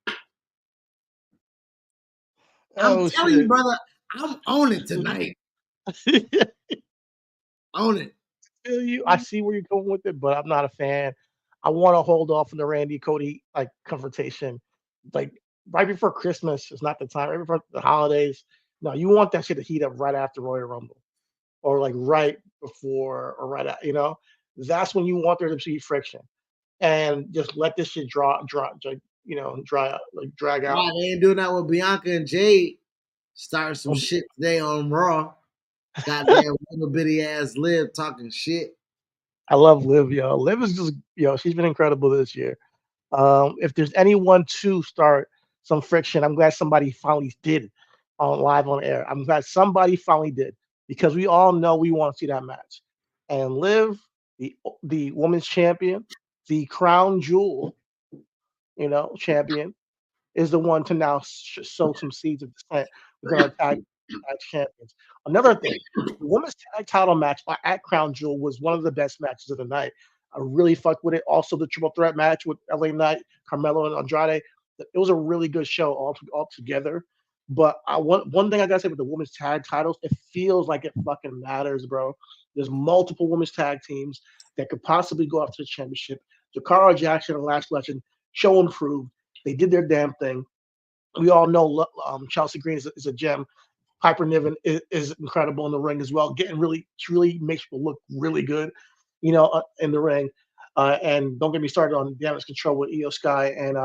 I'm telling you, brother, I'm on it tonight. Own it. I see where you're going with it, but I'm not a fan. I want to hold off on the Randy Cody confrontation. Like, right before Christmas is not the time. Right before the holidays, No, you want that shit to heat up right after Royal Rumble, or like right before, or right at, that's when you want there to be friction, and just let this shit dry out, like drag out. Why they ain't doing that with Bianca and Jade? Starting some shit today on Raw. Goddamn little bitty ass Liv talking shit. I love Liv, yo. Liv is just, she's been incredible this year. If there's anyone to start some friction, I'm glad somebody finally did on live on air. I'm glad somebody finally did, because we all know we want to see that match. And Liv, the women's champion, the crown jewel, champion, is the one to now sow some seeds of dissent within our tag champions. Another thing, the women's tag title match at Crown Jewel was one of the best matches of the night. I really fucked with it. Also, the triple threat match with LA Knight, Carmelo, and Andrade. It was a really good show all together. But one thing I gotta say with the women's tag titles, it feels like it fucking matters, bro. There's multiple women's tag teams that could possibly go after the championship. Jakara Jackson and Lash Legend show improved. They did their damn thing. We all know Chelsea Green is a gem. Piper Niven is incredible in the ring as well. She really makes people look really good, in the ring. And don't get me started on Damage Control with Io Sky and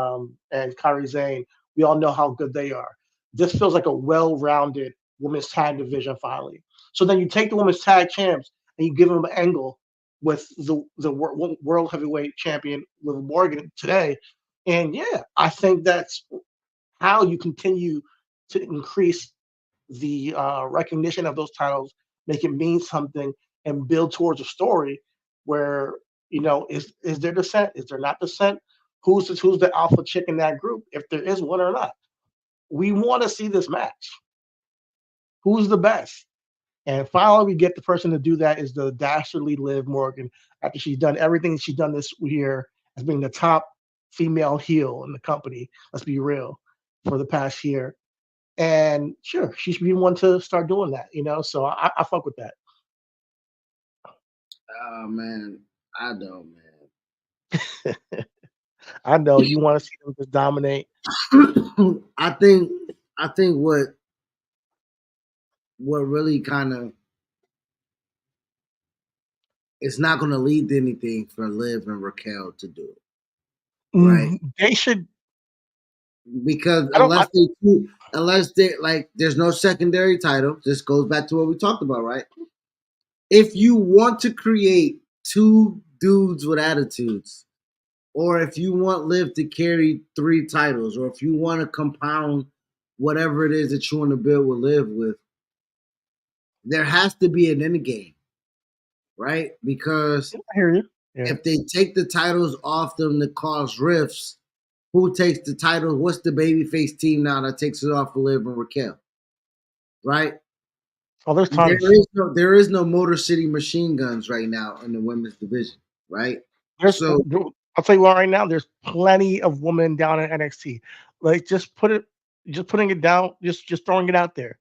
Kairi Sane. We all know how good they are. This feels like a well-rounded women's tag division finally. So then you take the women's tag champs and you give them an angle with the world heavyweight champion Liv Morgan today. And yeah, I think that's how you continue to increase the recognition of those titles, make it mean something, and build towards a story where, is there dissent? Is there not dissent? Who's the alpha chick in that group? If there is one or not, we want to see this match. Who's the best? And finally, we get the person to do that is the dastardly Liv Morgan, after she's done everything she's done this year as being the top female heel in the company. Let's be real, for the past year. And sure, she should be one to start doing that, So I fuck with that. Oh man, I don't, man. I know you want to see them just dominate. I think what really kind of, it's not going to lead to anything for Liv and Raquel to do it, right? They should, because unless they like, there's no secondary title. This goes back to what we talked about, right? If you want to create two dudes with attitudes, or if you want Liv to carry 3 titles, or if you want to compound whatever it is that you want to build with Liv with, there has to be an end game, right? Because I hear you. Yeah. If they take the titles off them to cause rifts, who takes the title? What's the babyface team now that takes it off of Liv and Raquel? Right? Oh, there's tons. There is no Motor City Machine Guns right now in the women's division, right? I'll tell you what, right now, there's plenty of women down in NXT. Like, just putting it down, just throwing it out there.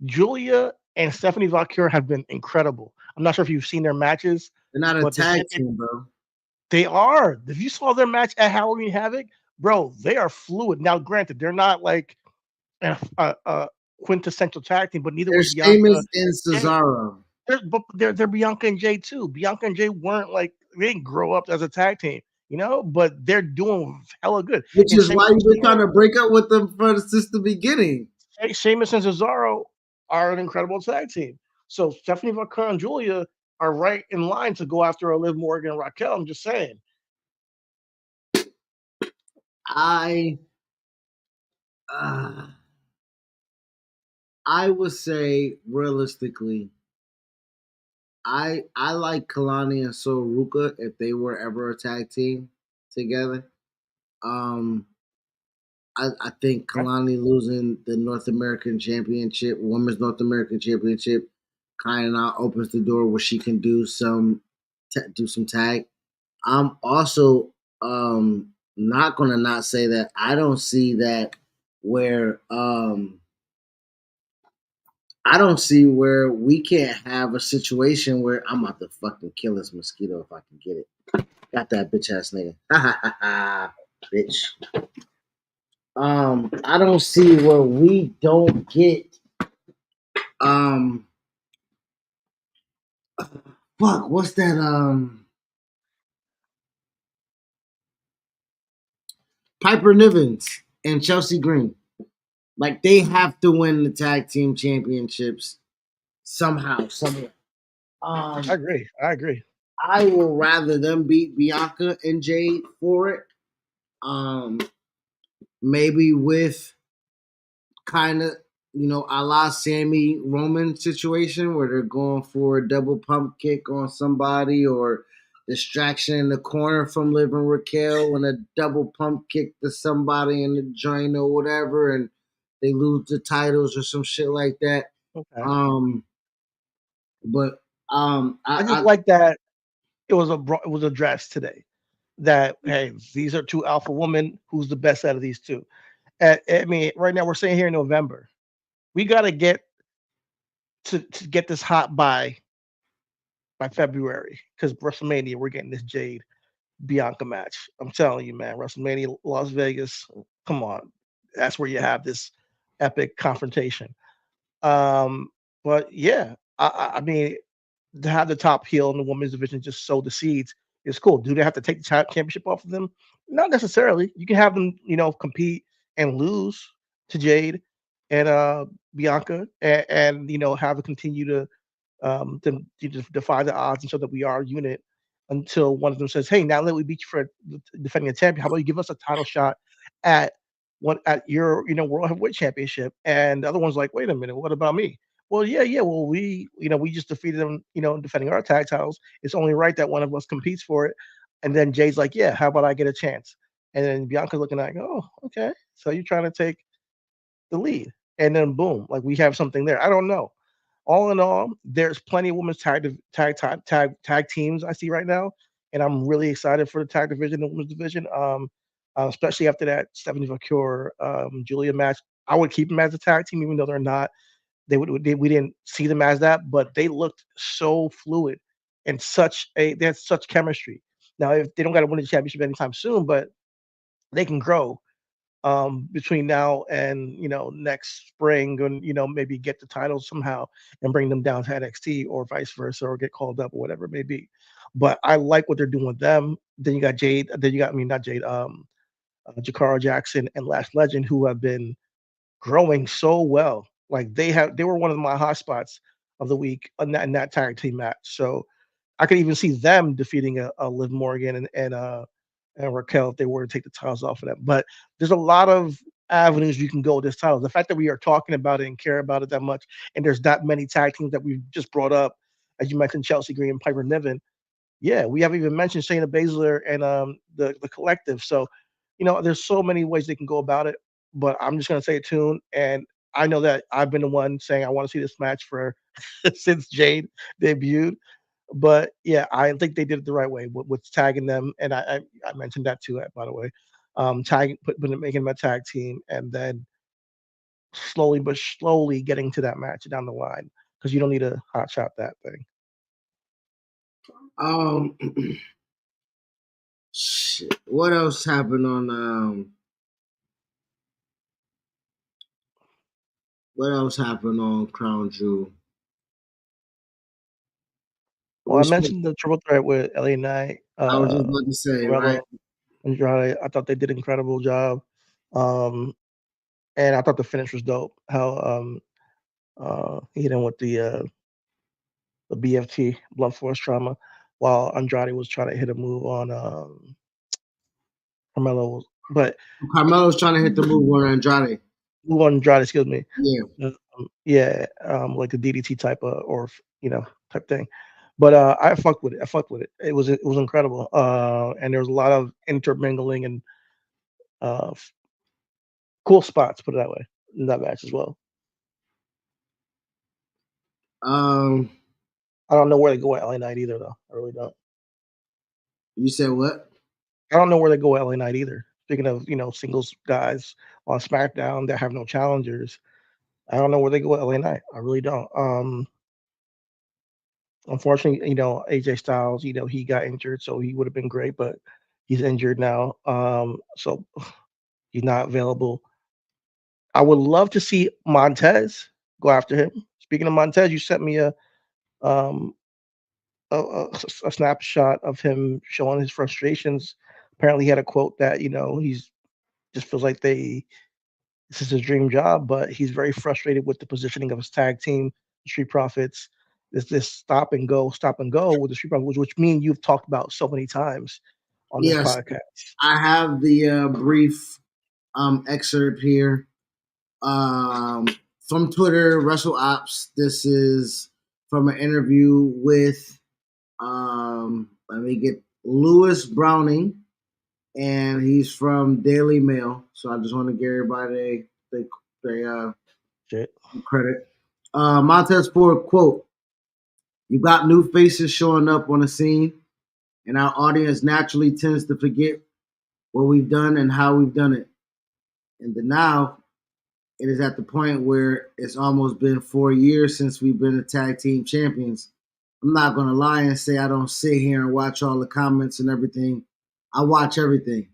Julia and Stephanie Valkyrie have been incredible. I'm not sure if you've seen their matches. They're not a tag team, bro. They are. If you saw their match at Halloween Havoc, bro, they are fluid. Now, granted, they're not like a quintessential tag team, but neither was Bianca. Sheamus and Cesaro. But they're Bianca and Jay too. Bianca and Jay weren't like, they didn't grow up as a tag team, but they're doing hella good. Which is why you've been trying to break up with them since the beginning. Sheamus and Cesaro are an incredible tag team. So Stephanie Valkyrie and Julia are right in line to go after Liv Morgan and Raquel. I'm just saying. I would say realistically, I like Kalani and Soruka if they were ever a tag team together. I think Kalani losing the North American Championship, Women's North American Championship, kind of opens the door where she can do some tag. I'm also not gonna not say that I don't see that where I don't see where we can't have a situation where I'm about to fucking kill this mosquito if I can get it. Got that bitch ass nigga. Bitch. I don't see where we don't get Um, fuck, what's that? Piper Nivens and Chelsea Green. Like they have to win the tag team championships somehow, somewhere. I Um, agree. I agree. I will rather them beat Bianca and Jade for it. Um, maybe with kind of a la Sammy Roman situation where they're going for a double pump kick on somebody or distraction in the corner from Liv and Raquel and a double pump kick to somebody in the joint or whatever, and they lose the titles or some shit like that. Okay. Um, but I just like that it was addressed today that hey, these are two alpha women. Who's the best out of these two? I mean, right now we're sitting here in November. We got to get to get this hot by February because WrestleMania we're getting this Jade Bianca match. I'm telling you, man, WrestleMania Las Vegas. Come on, that's where you have this epic confrontation. Um, but yeah, I mean, to have the top heel in the women's division just sow the seeds is cool. Do they have to take the championship off of them? Not necessarily. You can have them, compete and lose to Jade and Bianca, and have it continue to just defy the odds and show that we are a unit until one of them says, "Hey, now that we beat you for defending a champion, how about you give us a title shot at at your world heavyweight championship?" And the other one's like, "Wait a minute, what about me?" Well, yeah, yeah. Well, we just defeated them, defending our tag titles. It's only right that one of us competes for it. And then Jay's like, "Yeah, how about I get a chance?" And then Bianca's looking like, "Oh, okay. So you're trying to take the lead?" And then boom, like we have something there. I don't know. All in all, there's plenty of women's tag teams I see right now, and I'm really excited for the tag division, the women's division. Especially after that Stephanie Vacure, Julia match. I would keep them as a tag team, even though they're not. We didn't see them as that, but they looked so fluid and they had such chemistry. Now, if they don't got to win the championship anytime soon, but they can grow between now and next spring, and maybe get the titles somehow and bring them down to NXT or vice versa, or get called up or whatever it may be. But I like what they're doing with them. Then you got Jade. Then you got, I mean, not Jade. Jakara Jackson and Last Legend, who have been growing so well. Like they were one of my hot spots of the week in that tag team match. So I could even see them defeating a Liv Morgan and Raquel if they were to take the titles off of them. But there's a lot of avenues you can go with this title. The fact that we are talking about it and care about it that much, and there's that many tag teams that we've just brought up, as you mentioned, Chelsea Green and Piper Niven. Yeah, we haven't even mentioned Shayna Baszler and the collective. So, there's so many ways they can go about it. But I'm just gonna stay tuned. And I know that I've been the one saying I want to see this match for since Jade debuted. But yeah, I think they did it the right way with tagging them, and I mentioned that too, by the way. Tagging, making them a tag team, and then slowly but slowly getting to that match down the line because you don't need to hot shot that thing. um, shit. What else happened on What else happened on Crown Jewel? Well, We I spoke. mentioned the triple threat with LA Knight, I was just about to say, right? Carmelo, Andrade. I thought they did an incredible job, um, and I thought the finish was dope. How he hit him with the BFT, blunt force trauma, while Andrade was trying to hit a move on Carmelo, but Carmelo's trying to hit the move on Andrade. move on Andrade, excuse me. Yeah. Yeah, like a DDT type of or type thing. But I fucked with it. I fucked with it. It was incredible. And there was a lot of intermingling and uh, f- cool spots. Put it that way in that match as well. Um, I don't know where they go at LA Knight either, though. I really don't. you said what? I don't know where they go at LA Knight either. Speaking of singles guys on SmackDown that have no challengers, I don't know where they go at LA Knight. I really don't. Unfortunately, AJ Styles, he got injured, so he would have been great, but he's injured now. So he's not available. I would love to see Montez go after him, Speaking of Montez, you sent me um a snapshot of him showing his frustrations. Apparently, he had a quote that he's just feels like this is his dream job, but he's very frustrated with the positioning of his tag team, the Street Profits. This stop and go with the Street Profits, which me and you've talked about so many times on this Yes, podcast. I have the brief excerpt here from Twitter, Russell Ops. This is from an interview with let me get Lewis Browning, and he's from Daily Mail. So I just want to give everybody they Shit. credit. Montez Ford quote: "You got new faces showing up on the scene, and our audience naturally tends to forget what we've done and how we've done it. And then now it is at the point where it's almost been 4 years since we've been the tag team champions. I'm not going to lie and say I don't sit here and watch all the comments and everything. I watch everything.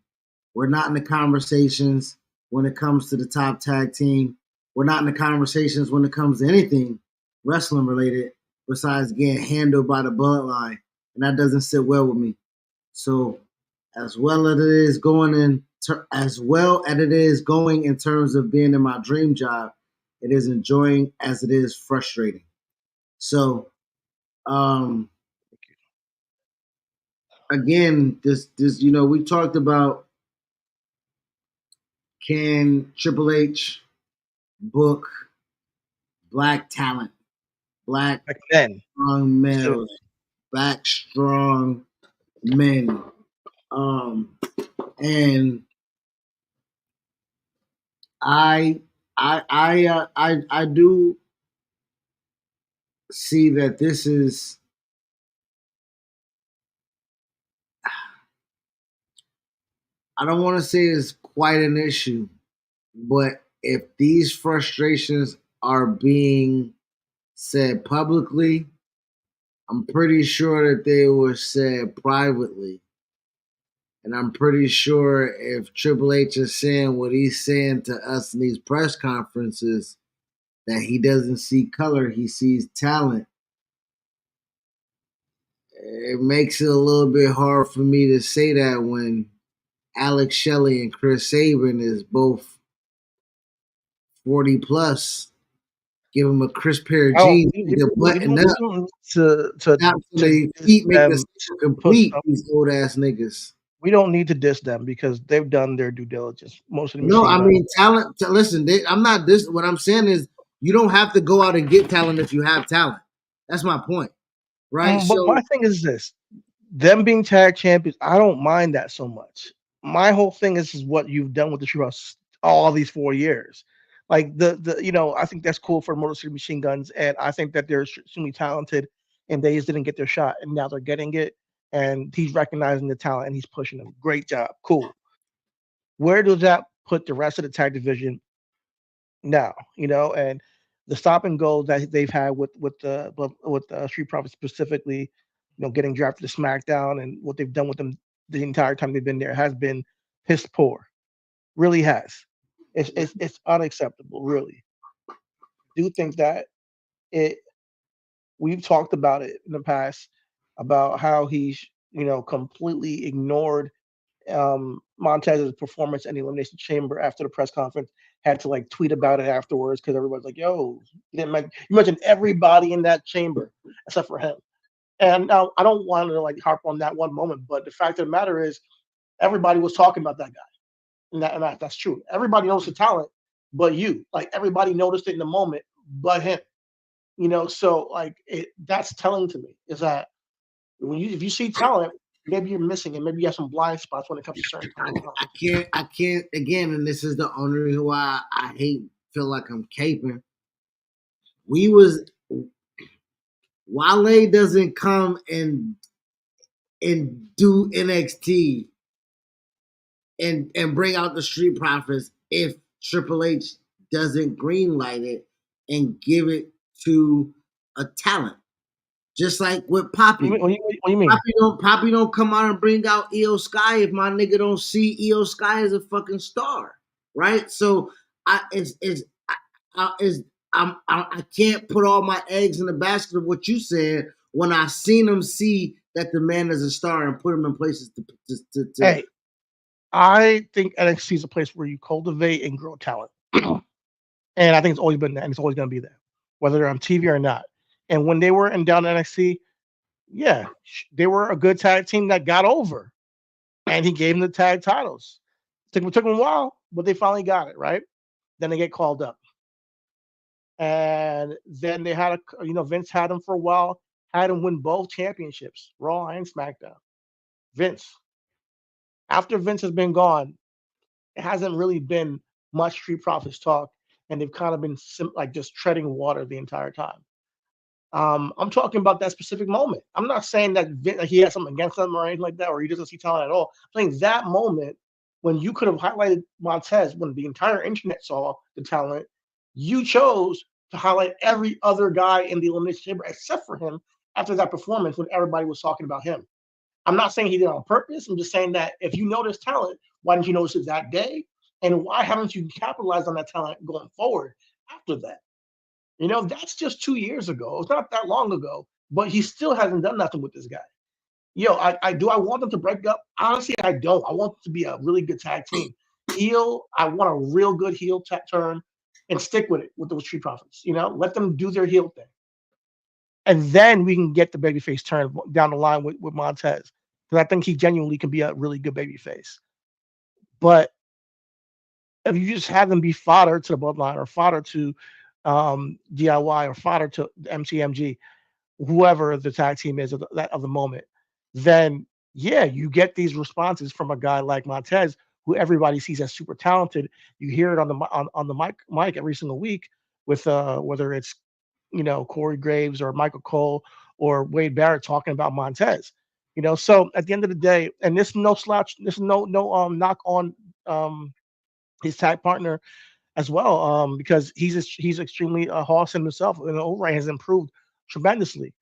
We're not in the conversations when it comes to the top tag team. We're not in the conversations when it comes to anything wrestling related besides getting handled by the bloodline. And that doesn't sit well with me. So as well as it is going in terms of being in my dream job, it is enjoying as it is frustrating. So again, this we talked about, can Triple H book black talent, black Back then, strong males, specifically. black strong men, and I do see that this is, I don't want to say it's quite an issue, but if these frustrations are being said publicly, I'm pretty sure that they were said privately. And I'm pretty sure if Triple H is saying what he's saying to us in these press conferences, that he doesn't see color, he sees talent. It makes it a little bit hard for me to say that when Alex Shelley and Chris Sabin is both 40 plus. Give him a crisp pair of I don't. jeans, they're buttoned We up. don't need to Not so to they diss feet make the them. system Put complete, some, these old ass niggas. we don't need to diss them because they've done their due diligence. Most of the No, machine I guns. mean talent. Listen, I'm not this. What I'm saying is, you don't have to go out and get talent if you have talent. That's my point, right? But my So thing is this: them being tag champions, I don't mind that so much. My whole thing is what you've done with the Chivas all these 4 years. Like I think that's cool for Motor City Machine Guns, and I think that they're extremely talented, and they just didn't get their shot, and now they're getting it, and he's recognizing the talent and he's pushing them. Great job, cool. Where does that put the rest of the tag division now? And the stop and go that they've had with the Street Profits specifically, getting drafted to SmackDown and what they've done with them the entire time they've been there has been piss poor. Really has. It's unacceptable. Really, do think that it. We've talked about it in the past about how he's completely ignored Montez's performance in the Elimination Chamber after the press conference, had to like tweet about it afterwards because everybody's like, "Yo, you mentioned everybody in that chamber except for him." And now I don't want to like harp on that one moment, but the fact of the matter is, everybody was talking about that guy, and that's true. Everybody knows the talent, but you, like everybody noticed it in the moment, but him. So like that's telling to me is that if you see talent, maybe you're missing it. Maybe you have some blind spots when it comes to certain talent. I can't again, and this is the only reason why I hate feel like I'm caping. We was Wale doesn't come and do NXT and bring out the Street Profits if Triple H doesn't greenlight it and give it to a talent. Just like with Poppy. What do you mean? Poppy don't come out and bring out EO Sky if my nigga don't see EO Sky as a fucking star, right? So I I can't put all my eggs in the basket of what you said when I seen them see that the man is a star and put him in places to Hey, I think NXT is a place where you cultivate and grow talent. And I think it's always been that, and it's always going to be there, whether they're on TV or not. And when they were in down NXT, yeah, they were a good tag team that got over, and he gave them the tag titles. Took them a while, but they finally got it right. Then they get called up, and then they had Vince had them for a while, had them win both championships, Raw and SmackDown. Vince, after Vince has been gone, it hasn't really been much Street Profits talk, and they've kind of been like just treading water the entire time. I'm talking about that specific moment. I'm not saying that he has something against them or anything like that, or he doesn't see talent at all. I'm saying that moment when you could have highlighted Montez, when the entire internet saw the talent, you chose to highlight every other guy in the Elimination Chamber except for him after that performance when everybody was talking about him. I'm not saying he did it on purpose. I'm just saying that if you notice talent, why didn't you notice it that day? And why haven't you capitalized on that talent going forward after that? That's just 2 years ago. It's not that long ago, but he still hasn't done nothing with this guy. I want them to break up. Honestly, I don't. I want it to be a really good tag team. Heel, I want a real good heel turn and stick with it with those Street Profits. Let them do their heel thing. And then we can get the babyface turn down the line with Montez. Because I think he genuinely can be a really good babyface. But if you just have them be fodder to the bloodline or fodder to DIY or fodder to MCMG, whoever the tag team is of the moment, then yeah, you get these responses from a guy like Montez, who everybody sees as super talented. You hear it on the mic every single week with whether it's Corey Graves or Michael Cole or Wade Barrett talking about Montez. So at the end of the day, and this is no slouch, this is no knock on his tag partner as well, because he's extremely Hoss himself, and O'Reilly has improved tremendously.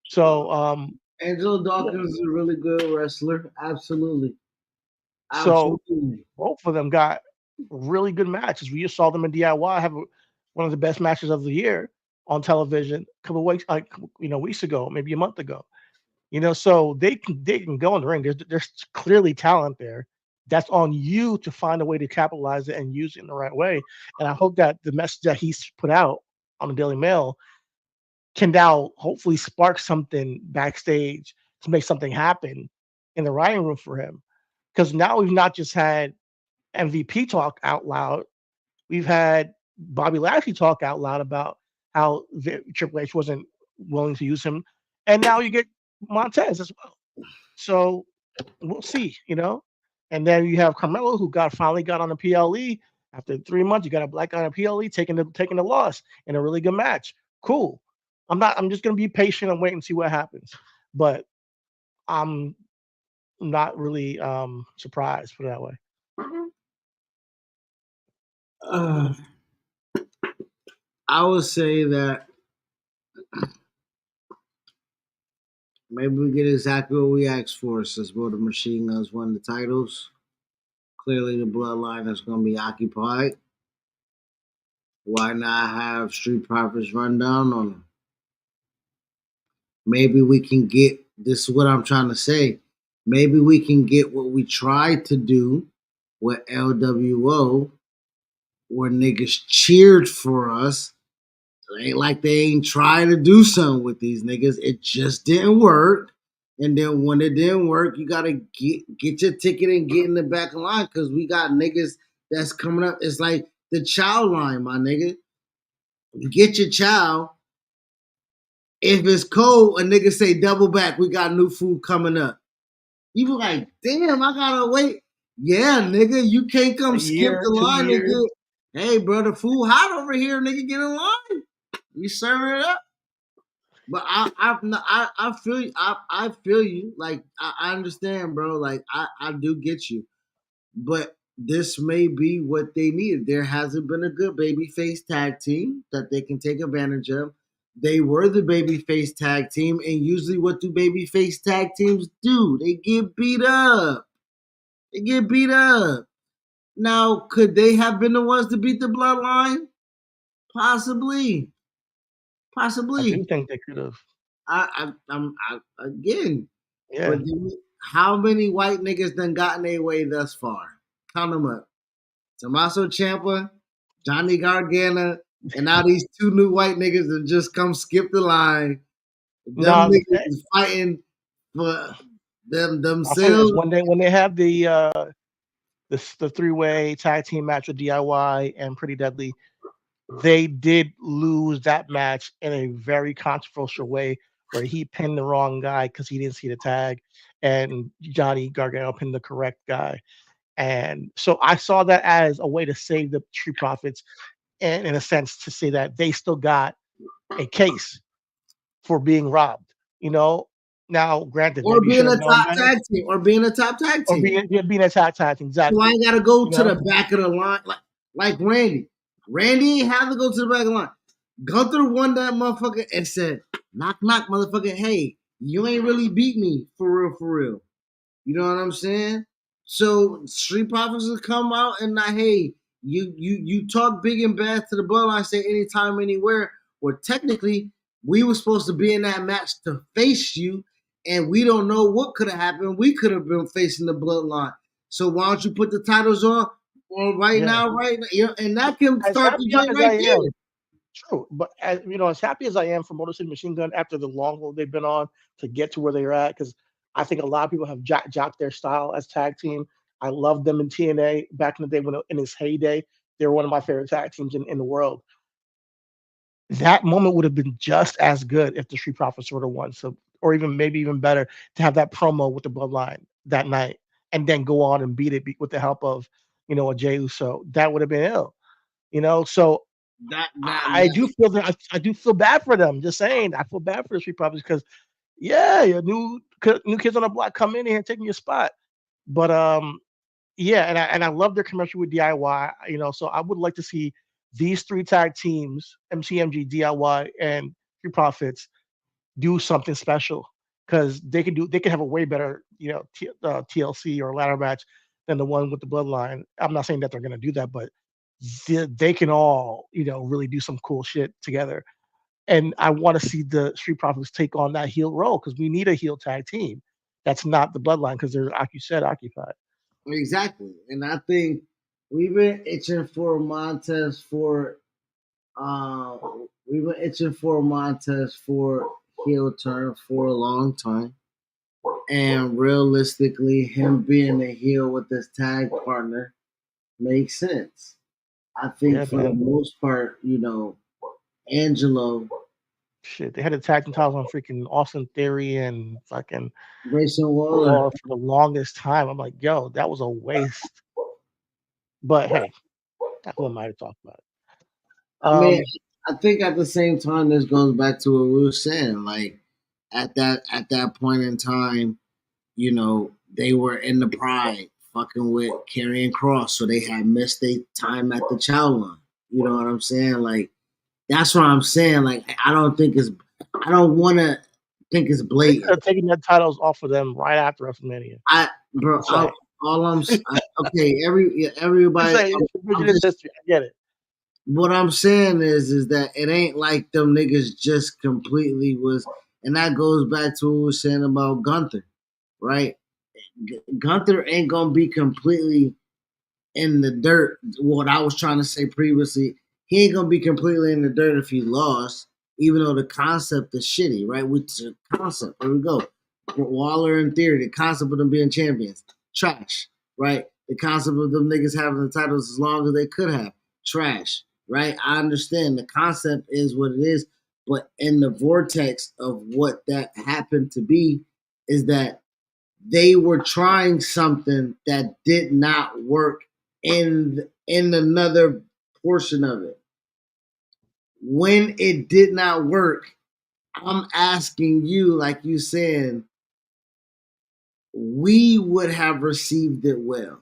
So Angelo yeah, Dawkins is a really good wrestler. Absolutely. so Absolutely. both of them got really good matches. We just saw them in DIY have one of the best matches of the year on television a couple of weeks, weeks ago, maybe a month ago. So they can go in the ring. There's clearly talent there. That's on you to find a way to capitalize it and use it in the right way. And I hope that the message that he's put out on the Daily Mail can now hopefully spark something backstage to make something happen in the writing room for him. Because now we've not just had MVP talk out loud, we've had Bobby Lashley talk out loud about how Triple H wasn't willing to use him. And now you get Montez as well. So we'll see. And then you have Carmelo, who finally got on the PLE after 3 months. You got a black guy on a PLE taking the loss in a really good match. Cool. I'm just gonna be patient and wait and see what happens. But I'm not really surprised, put it that way. I would say that maybe we get exactly what we asked for since both the Machine Guns won the titles. Clearly, the bloodline is going to be occupied. Why not have Street Profits run down on them? Maybe we can get this is what I'm trying to say. Maybe we can get what we tried to do with LWO, where niggas cheered for us. It ain't like they ain't trying to do something with these niggas. It just didn't work. And then when it didn't work, you gotta get your ticket and get in the back line because we got niggas that's coming up. It's like the child line, my nigga. You get your child. If it's cold, a nigga say double back. We got new food coming up. You be like, damn, I gotta wait. Yeah, nigga, you can't come A skip year, the 2 line and years. get. Hey, bro, the food hot over here, nigga. Get in line. You serving it up. But I feel you. I feel you. Like I understand, bro. Like I do get you. But this may be what they needed. There hasn't been a good babyface tag team that they can take advantage of. They were the babyface tag team, and usually, what do babyface tag teams do? They get beat up. They get beat up. Now, could they have been the ones to beat the bloodline? Possibly, I do possibly. think they could have. Again, Yeah. but how many white niggas done gotten their way thus far? Count them up. Tommaso Ciampa, Johnny Gargano, and now these two new white niggas that just come skip the line. Them No, niggas is fighting for I'll say this: themselves. when they have the 3-way tag team match with DIY and Pretty Deadly, they did lose that match in a very controversial way where he pinned the wrong guy because he didn't see the tag, and Johnny Gargano pinned the correct guy. And so I saw that as a way to save the Street Profits, and in a sense to say that they still got a case for being robbed. You know, now granted, Or maybe you should being have a known top better, tag team, or being a top tag or team. being attacked, So I exactly. ain't gotta go You to know, the back of the line like Randy. Randy ain't have to go to the back of the line. Gunther won that motherfucker and said, knock knock, motherfucker, hey, you ain't really beat me for real, for real. You know what I'm saying? So Street Profits will come out and like, hey, you talk big and bad to the bloodline, say anytime, anywhere. Well, technically, we were supposed to be in that match to face you, and we don't know what could have happened. We could have been facing the bloodline. So why don't you put the titles on right yeah. now, right now? You know, and that can As start the happy joint as right I there. am, true, but as happy as I am for Motor City Machine Gun after the long road they've been on to get to where they're at, because I think a lot of people have jocked their style as tag team. I loved them in TNA back in the day when in its heyday. They were one of my favorite tag teams in the world. That moment would have been just as good if the Street Profits would have won. So, or even maybe even better to have that promo with the Bloodline that night, and then go on and beat it with the help of a Jey Uso. That would have been ill. So I do feel that I do feel bad for them. Just saying, I feel bad for the Street Profits because yeah, your new kids on the block come in here and taking your spot. But yeah, and I love their commercial with DIY. So I would like to see these three tag teams, MCMG, DIY, and Street Profits, do something special because they can have a way better TLC or ladder match than the one with the Bloodline. I'm not saying that they're going to do that, but they can all really do some cool shit together. And I want to see the Street Profits take on that heel role because we need a heel tag team that's not the Bloodline because they're, like you said, occupied. Exactly. And I think we've been itching for Montez for uh we've been itching for Montez for heel turn for a long time. And realistically, him being a heel with his tag partner makes sense. I think Yeah, for the man. most part, Angelo, Shit, they had the tag team titles on freaking Austin Theory and fucking Grayson Waller. Waller for the longest time. I'm like, yo, that was a waste. But hey, who am I to talk about it? I mean, Um, I think at the same time, this goes back to what we were saying. Like at that point in time, they were in the pride, fucking with Karrion Cross, so they had missed their time at the chow line. You know what I'm saying? Like that's what I'm saying. Like I don't want to think it's they could blatant. have taken their titles off of them right after WrestleMania. Bro, Just saying. okay. Just Everybody, saying, it's I'm revisionist just history. I get it. what I'm saying is that it ain't like them niggas just completely was, and that goes back to what we were saying about Gunther, right? Gunther ain't gonna be completely in the dirt. What I was trying to say previously, he ain't gonna be completely in the dirt if he lost, even though the concept is shitty, right? With the concept, here we go. Waller in theory, the concept of them being champions, trash, right? The concept of them niggas having the titles as long as they could have, trash, right? I understand the concept is what it is, but in the vortex of what that happened to be is that they were trying something that did not work in another portion of it. When it did not work, I'm asking you, like you saying, we would have received it well,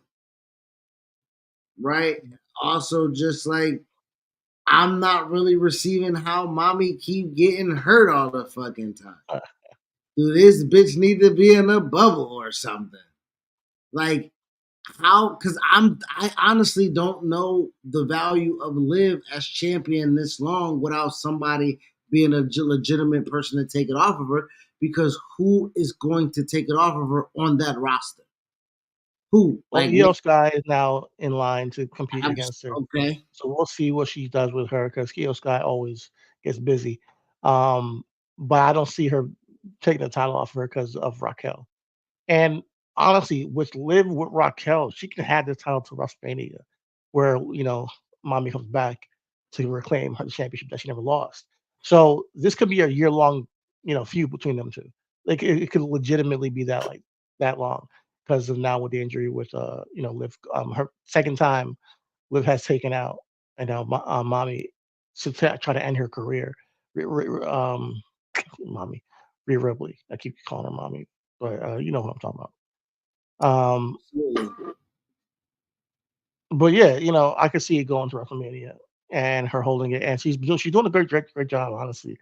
right? Also, just like I'm not really receiving how mommy keep getting hurt all the fucking time. Uh, Do this bitch need to be in a bubble or something? Like how? Because I honestly don't know the value of Liv as champion this long without somebody being a legitimate person to take it off of her. Because who is going to take it off of her on that roster? Who? Well, Like, Io Sky is now in line to compete I'm against her. okay. So we'll see what she does with her because Io Sky always gets busy. Um, but I don't see her taking the title off her because of Raquel. And honestly, with Raquel, she can have the title to WrestleMania, where Mommy comes back to reclaim her championship that she never lost. So this could be a year long, feud between them two. Like it could legitimately be that long because of now with the injury with Liv, her second time Liv has taken out, and now Mommy to try to end her career. Mommy, Rhea Ripley. I keep calling her Mommy, but you know what I'm talking about. Absolutely. But yeah, I could see it going to WrestleMania and her holding it, and she's doing a great job, honestly.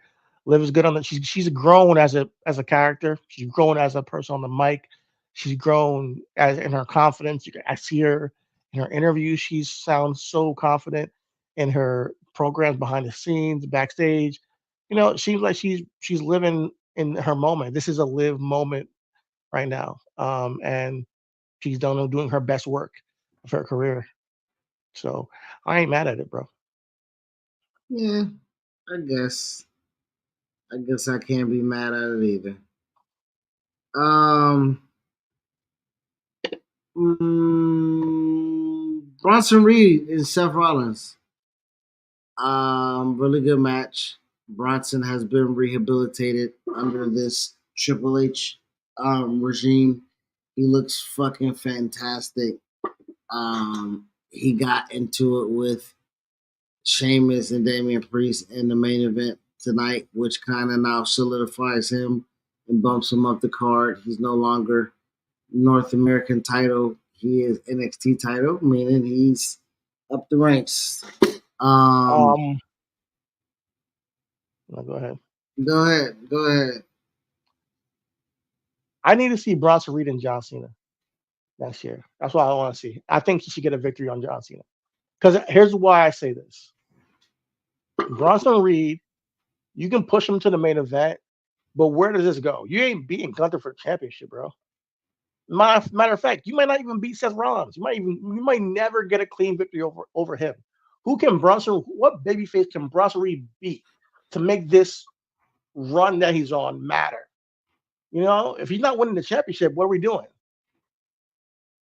Liv is good on the. She's grown as a character. She's grown as a person on the mic. She's grown as in her confidence. I see her in her interviews. She sounds so confident in her programs behind the scenes, backstage. It seems like she's living in her moment. This is a live moment right now, and she's doing her best work of her career. So I ain't mad at it, bro. Yeah, I guess. I guess I can't be mad at it either. Um, Bronson Reed and Seth Rollins. Really good match. Bronson has been rehabilitated under this Triple H regime. He looks fucking fantastic. He got into it with Sheamus and Damian Priest in the main event tonight, which kind of now solidifies him and bumps him up the card. He's no longer North American title. He is NXT title, meaning he's up the ranks. Um, Um, no, go ahead. Go ahead. Go ahead. I need to see Bronson Reed and John Cena next year. That's what I want to see. I think he should get a victory on John Cena. Because here's why I say this: Bronson Reed, you can push him to the main event, but where does this go? You ain't beating Gunther for the championship, bro. Matter of fact, you might not even beat Seth Rollins. You might never get a clean victory over him. What babyface can Bronson Reed beat to make this run that he's on matter? If he's not winning the championship, what are we doing?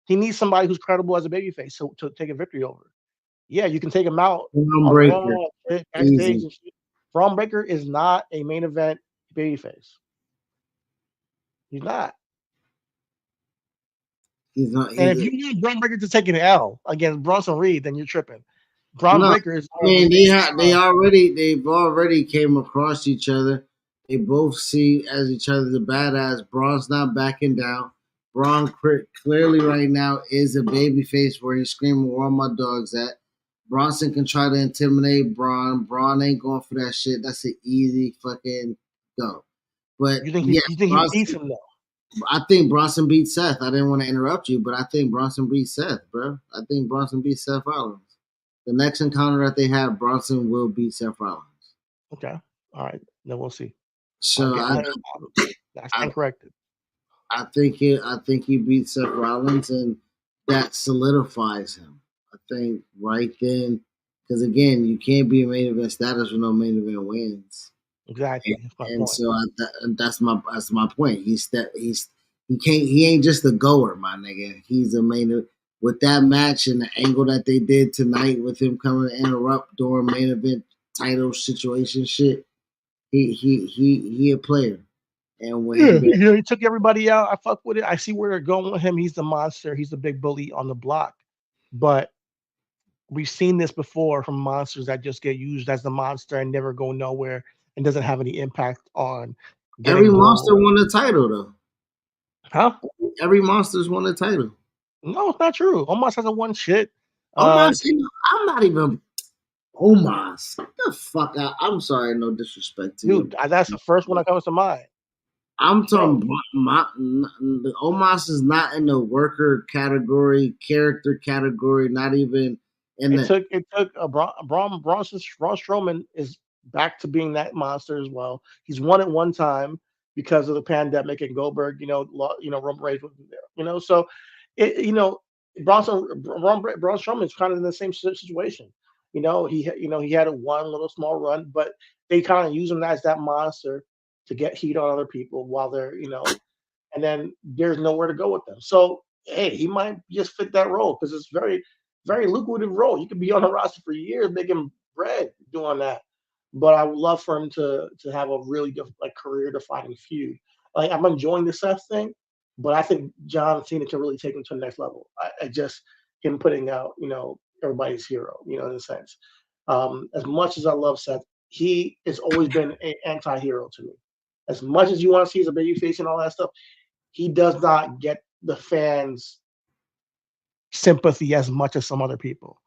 He needs somebody who's credible as a babyface to take a victory over. Yeah, you can take him out on Breaker. Raw, backstage Easy. and shit. Braun Breaker is not a main event babyface. He's not. He's not. And He's if you need Braun Breaker to take an L against Bronson Reed, then you're tripping. Braun no. Breaker is. I mean, they've already came across each other. They both see as each other the badass. Braun's not backing down. Braun clearly right now is a baby face where he's screaming where all my dogs at. Bronson can try to intimidate Braun. Braun ain't going for that shit. That's an easy fucking go. But You think yeah, he beats him though? I think Bronson beats Seth. I didn't want to interrupt you, but I think Bronson beats Seth, bro. I think Bronson beats Seth Rollins. The next encounter that they have, Bronson will beat Seth Rollins. Okay, all right. Then we'll see. So That's I, incorrected. I think he beats Seth Rollins, and that solidifies him. I think right then, because again, you can't be a main event status with no main event wins. Exactly. That's my And point. so that's my point. He ain't just a goer, my nigga. He's a main with that match and the angle that they did tonight with him coming to interrupt during main event title situation shit. He a player, and when Yeah, he he took everybody out. I fuck with it. I see where they're going with him. He's the monster. He's the big bully on the block. But we've seen this before from monsters that just get used as the monster and never go nowhere and doesn't have any impact on every getting monster blown. won the title though. Huh? Every monster's won the title. No, it's not true. Omos hasn't won shit. Omos, I'm not even Omos. Get the fuck out. I'm sorry, no disrespect to you. Dude, that's the first one that comes to mind. I'm bro. talking. The Omos is not in the worker category, character category. Not even in the. It took a Braun Strowman is back to being that monster as well. He's won it one time because of the pandemic and Goldberg, Roman Reigns wasn't there, So it, Braun Strowman is kind of in the same situation. He had a one little small run, but they kind of use him as that monster to get heat on other people while they're, and then there's nowhere to go with them. So hey, he might just fit that role because it's very lucrative role. You could be on the roster for years making bread doing that. But I would love for him to have a really career defining feud. Like I'm enjoying the Seth thing, but I think John Cena can really take him to the next level. I just him putting out everybody's hero, in a sense. As much as I love Seth, he has always been an anti-hero to me. As much as you want to see as a babyface and all that stuff, he does not get the fans' sympathy as much as some other people.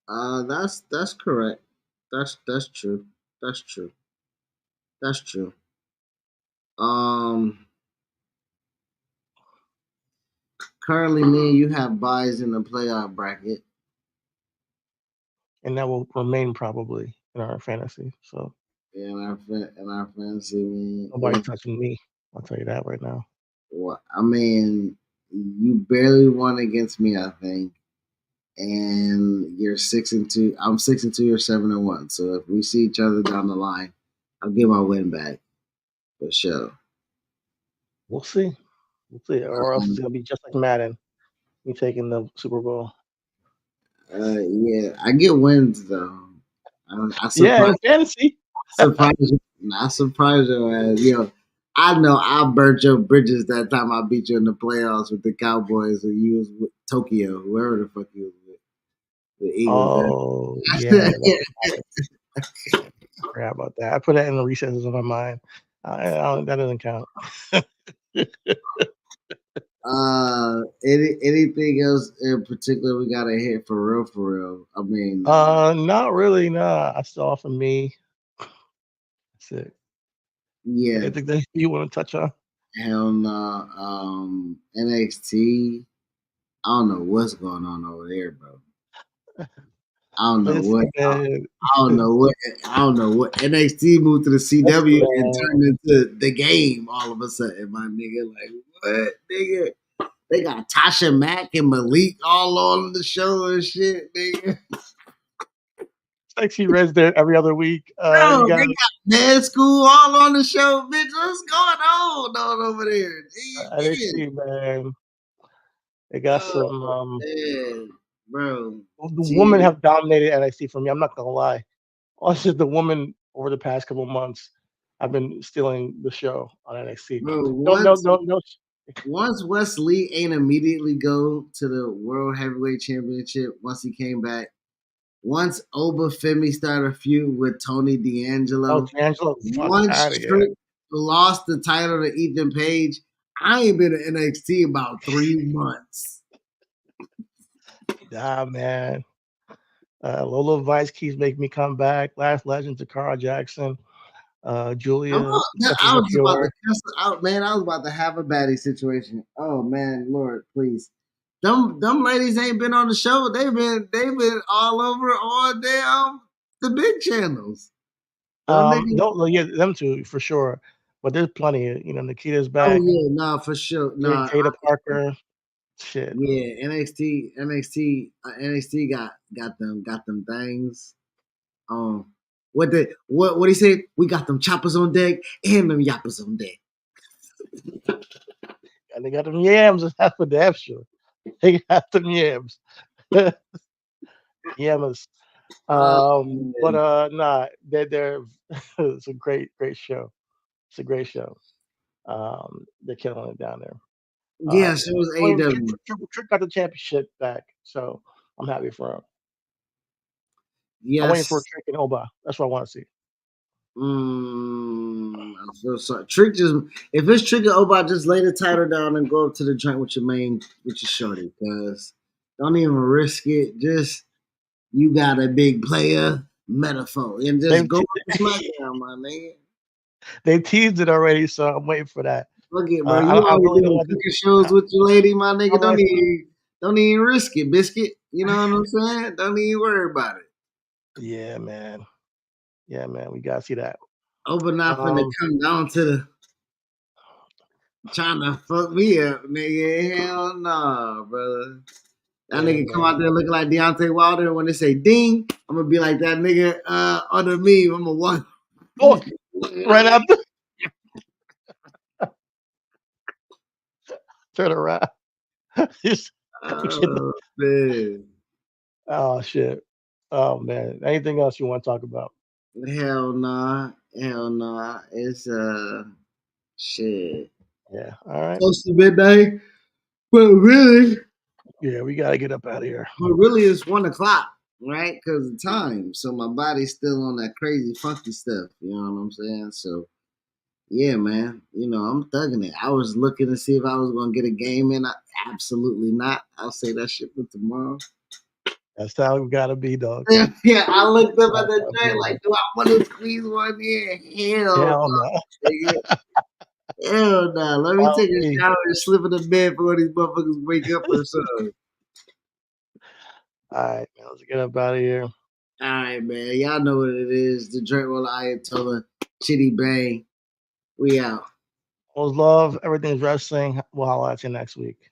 That's correct. That's true. That's true. That's true. Um, Currently, me and you have buys in the playoff bracket. And that will remain probably in our fantasy. So Yeah, in our fantasy, nobody's touching me. I'll tell you that right now. well, I mean, you barely won against me, I think, and you're 6-2. I'm 6-2. You're 7-1. So if we see each other down the line, I'll get my win back for sure. We'll see. We'll see. Or else it's Um, gonna be just like Madden, me taking the Super Bowl. yeah, I get wins though. I Yeah, surprise in fantasy. surprise you. I surprise your ass. I know I burnt your bridges that time I beat you in the playoffs with the Cowboys, and you was with Tokyo, whoever the fuck you was with, the Eagles. Oh yeah, I forgot about that. I put that in the recesses of my mind. That doesn't count. Anything else in particular we got to hit for real? For real. I mean, Not really. Nah, that's all for me. That's it. yeah, Anything that you want to touch on? hell no. NXT. I don't know what's going on over there, bro. I don't know what. Listen, man. I don't know what. I don't know what. NXT moved to the Listen, CW and man. turned into the game all of a sudden. My nigga, like what, nigga? They got Tasha Mack and Malik all on the show and shit, nigga. Sexy Red's there every other week. You Bro, they got got Med School all on the show, bitch. What's going on over there? NXT, man. They got Oh some. man, bro. The women Gee, have dominated NXT for me. I'm not gonna lie. Also, the women over the past couple months have been stealing the show on NXT. bro. No, no, Once no, no. once Wes Lee ain't immediately go to the World Heavyweight Championship once he came back. Once Oba Femi started a feud with Tony Oh, D'Angelo. D'Angelo, fuck Once out of here. Trick lost the title to Ethan Page, I ain't been to NXT about 3 months. Nah, man. Lola Vice keeps making me come back. Last Legend to Carl Jackson. Julia I Stephanie was about to McCure. cuss out, man. I was about to have a baddie situation. Oh man, Lord, please. Them ladies ain't been on the show. They've been all over all damn the big channels. Them niggas. No, yeah, them two for sure. But there's plenty. Nikita's Oh back. yeah, nah, for sure. Nah, Jada Parker. Shit. yeah, NXT got them things. What he said? We got them choppers on deck and them yappers on deck. And they got them yams. That's for damn sure. They got them yams. Yamas. Oh But man. nah, they're it's a great show. It's a great show. They're killing it down there. Yeah, so was I mean, Trick, AEW. Trick got the championship back, so I'm happy for him. I'm waiting for Yes. Trick and Oba. That's what I want to see. I feel sorry. Trick just if it's Trick or Obot, just lay the title down and go up to the joint with your shorty, cause don't even risk it. Just you got a big player metaphor and just Same, go up to SmackDown, my nigga. They teased it already, so I'm waiting for that. Fuck it, bro. You I already really don't doing want to. cooking shows with your lady, my nigga. I'm like, Don't even risk it, biscuit. You know what I'm saying? Don't even worry about it. yeah, man. Yeah, man. We gotta see that. Open not finna Um, come down to the trying to fuck me up, nigga. Hell nah, brother. That yeah, nigga come man. out there looking like Deontay Wilder, and when they say ding, I'm gonna be like that nigga under me. I'm gonna walk. Oh, right after, turn around. Just coaching. Oh man. Oh shit. Oh man. Anything else you want to talk about? Hell nah. Hell nah. It's shit. Yeah. All right. Close to midnight. But really, Yeah, we gotta get up out of here. it's 1 o'clock, right? Because of time. So my body's still on that crazy funky stuff. You know what I'm saying? So yeah, man. You know, I'm thugging it. I was looking to see if I was gonna get a game in. Absolutely not. I'll say that shit for tomorrow. That's how we gotta be, dog. Yeah, I looked up at That's the how we train gotta like, be. do I want to squeeze one in? Hell Hell no, no. nigga. Hell no. Let me I'll take a be. shower and slip in the bed before these motherfuckers wake up or something. All right, man. Let's get up out of here. All right, man. Y'all know what it is. The Drink Roll Ayatollah, Chidi Bang. We out. Always love. Everything's wrestling. We'll holla at you next week.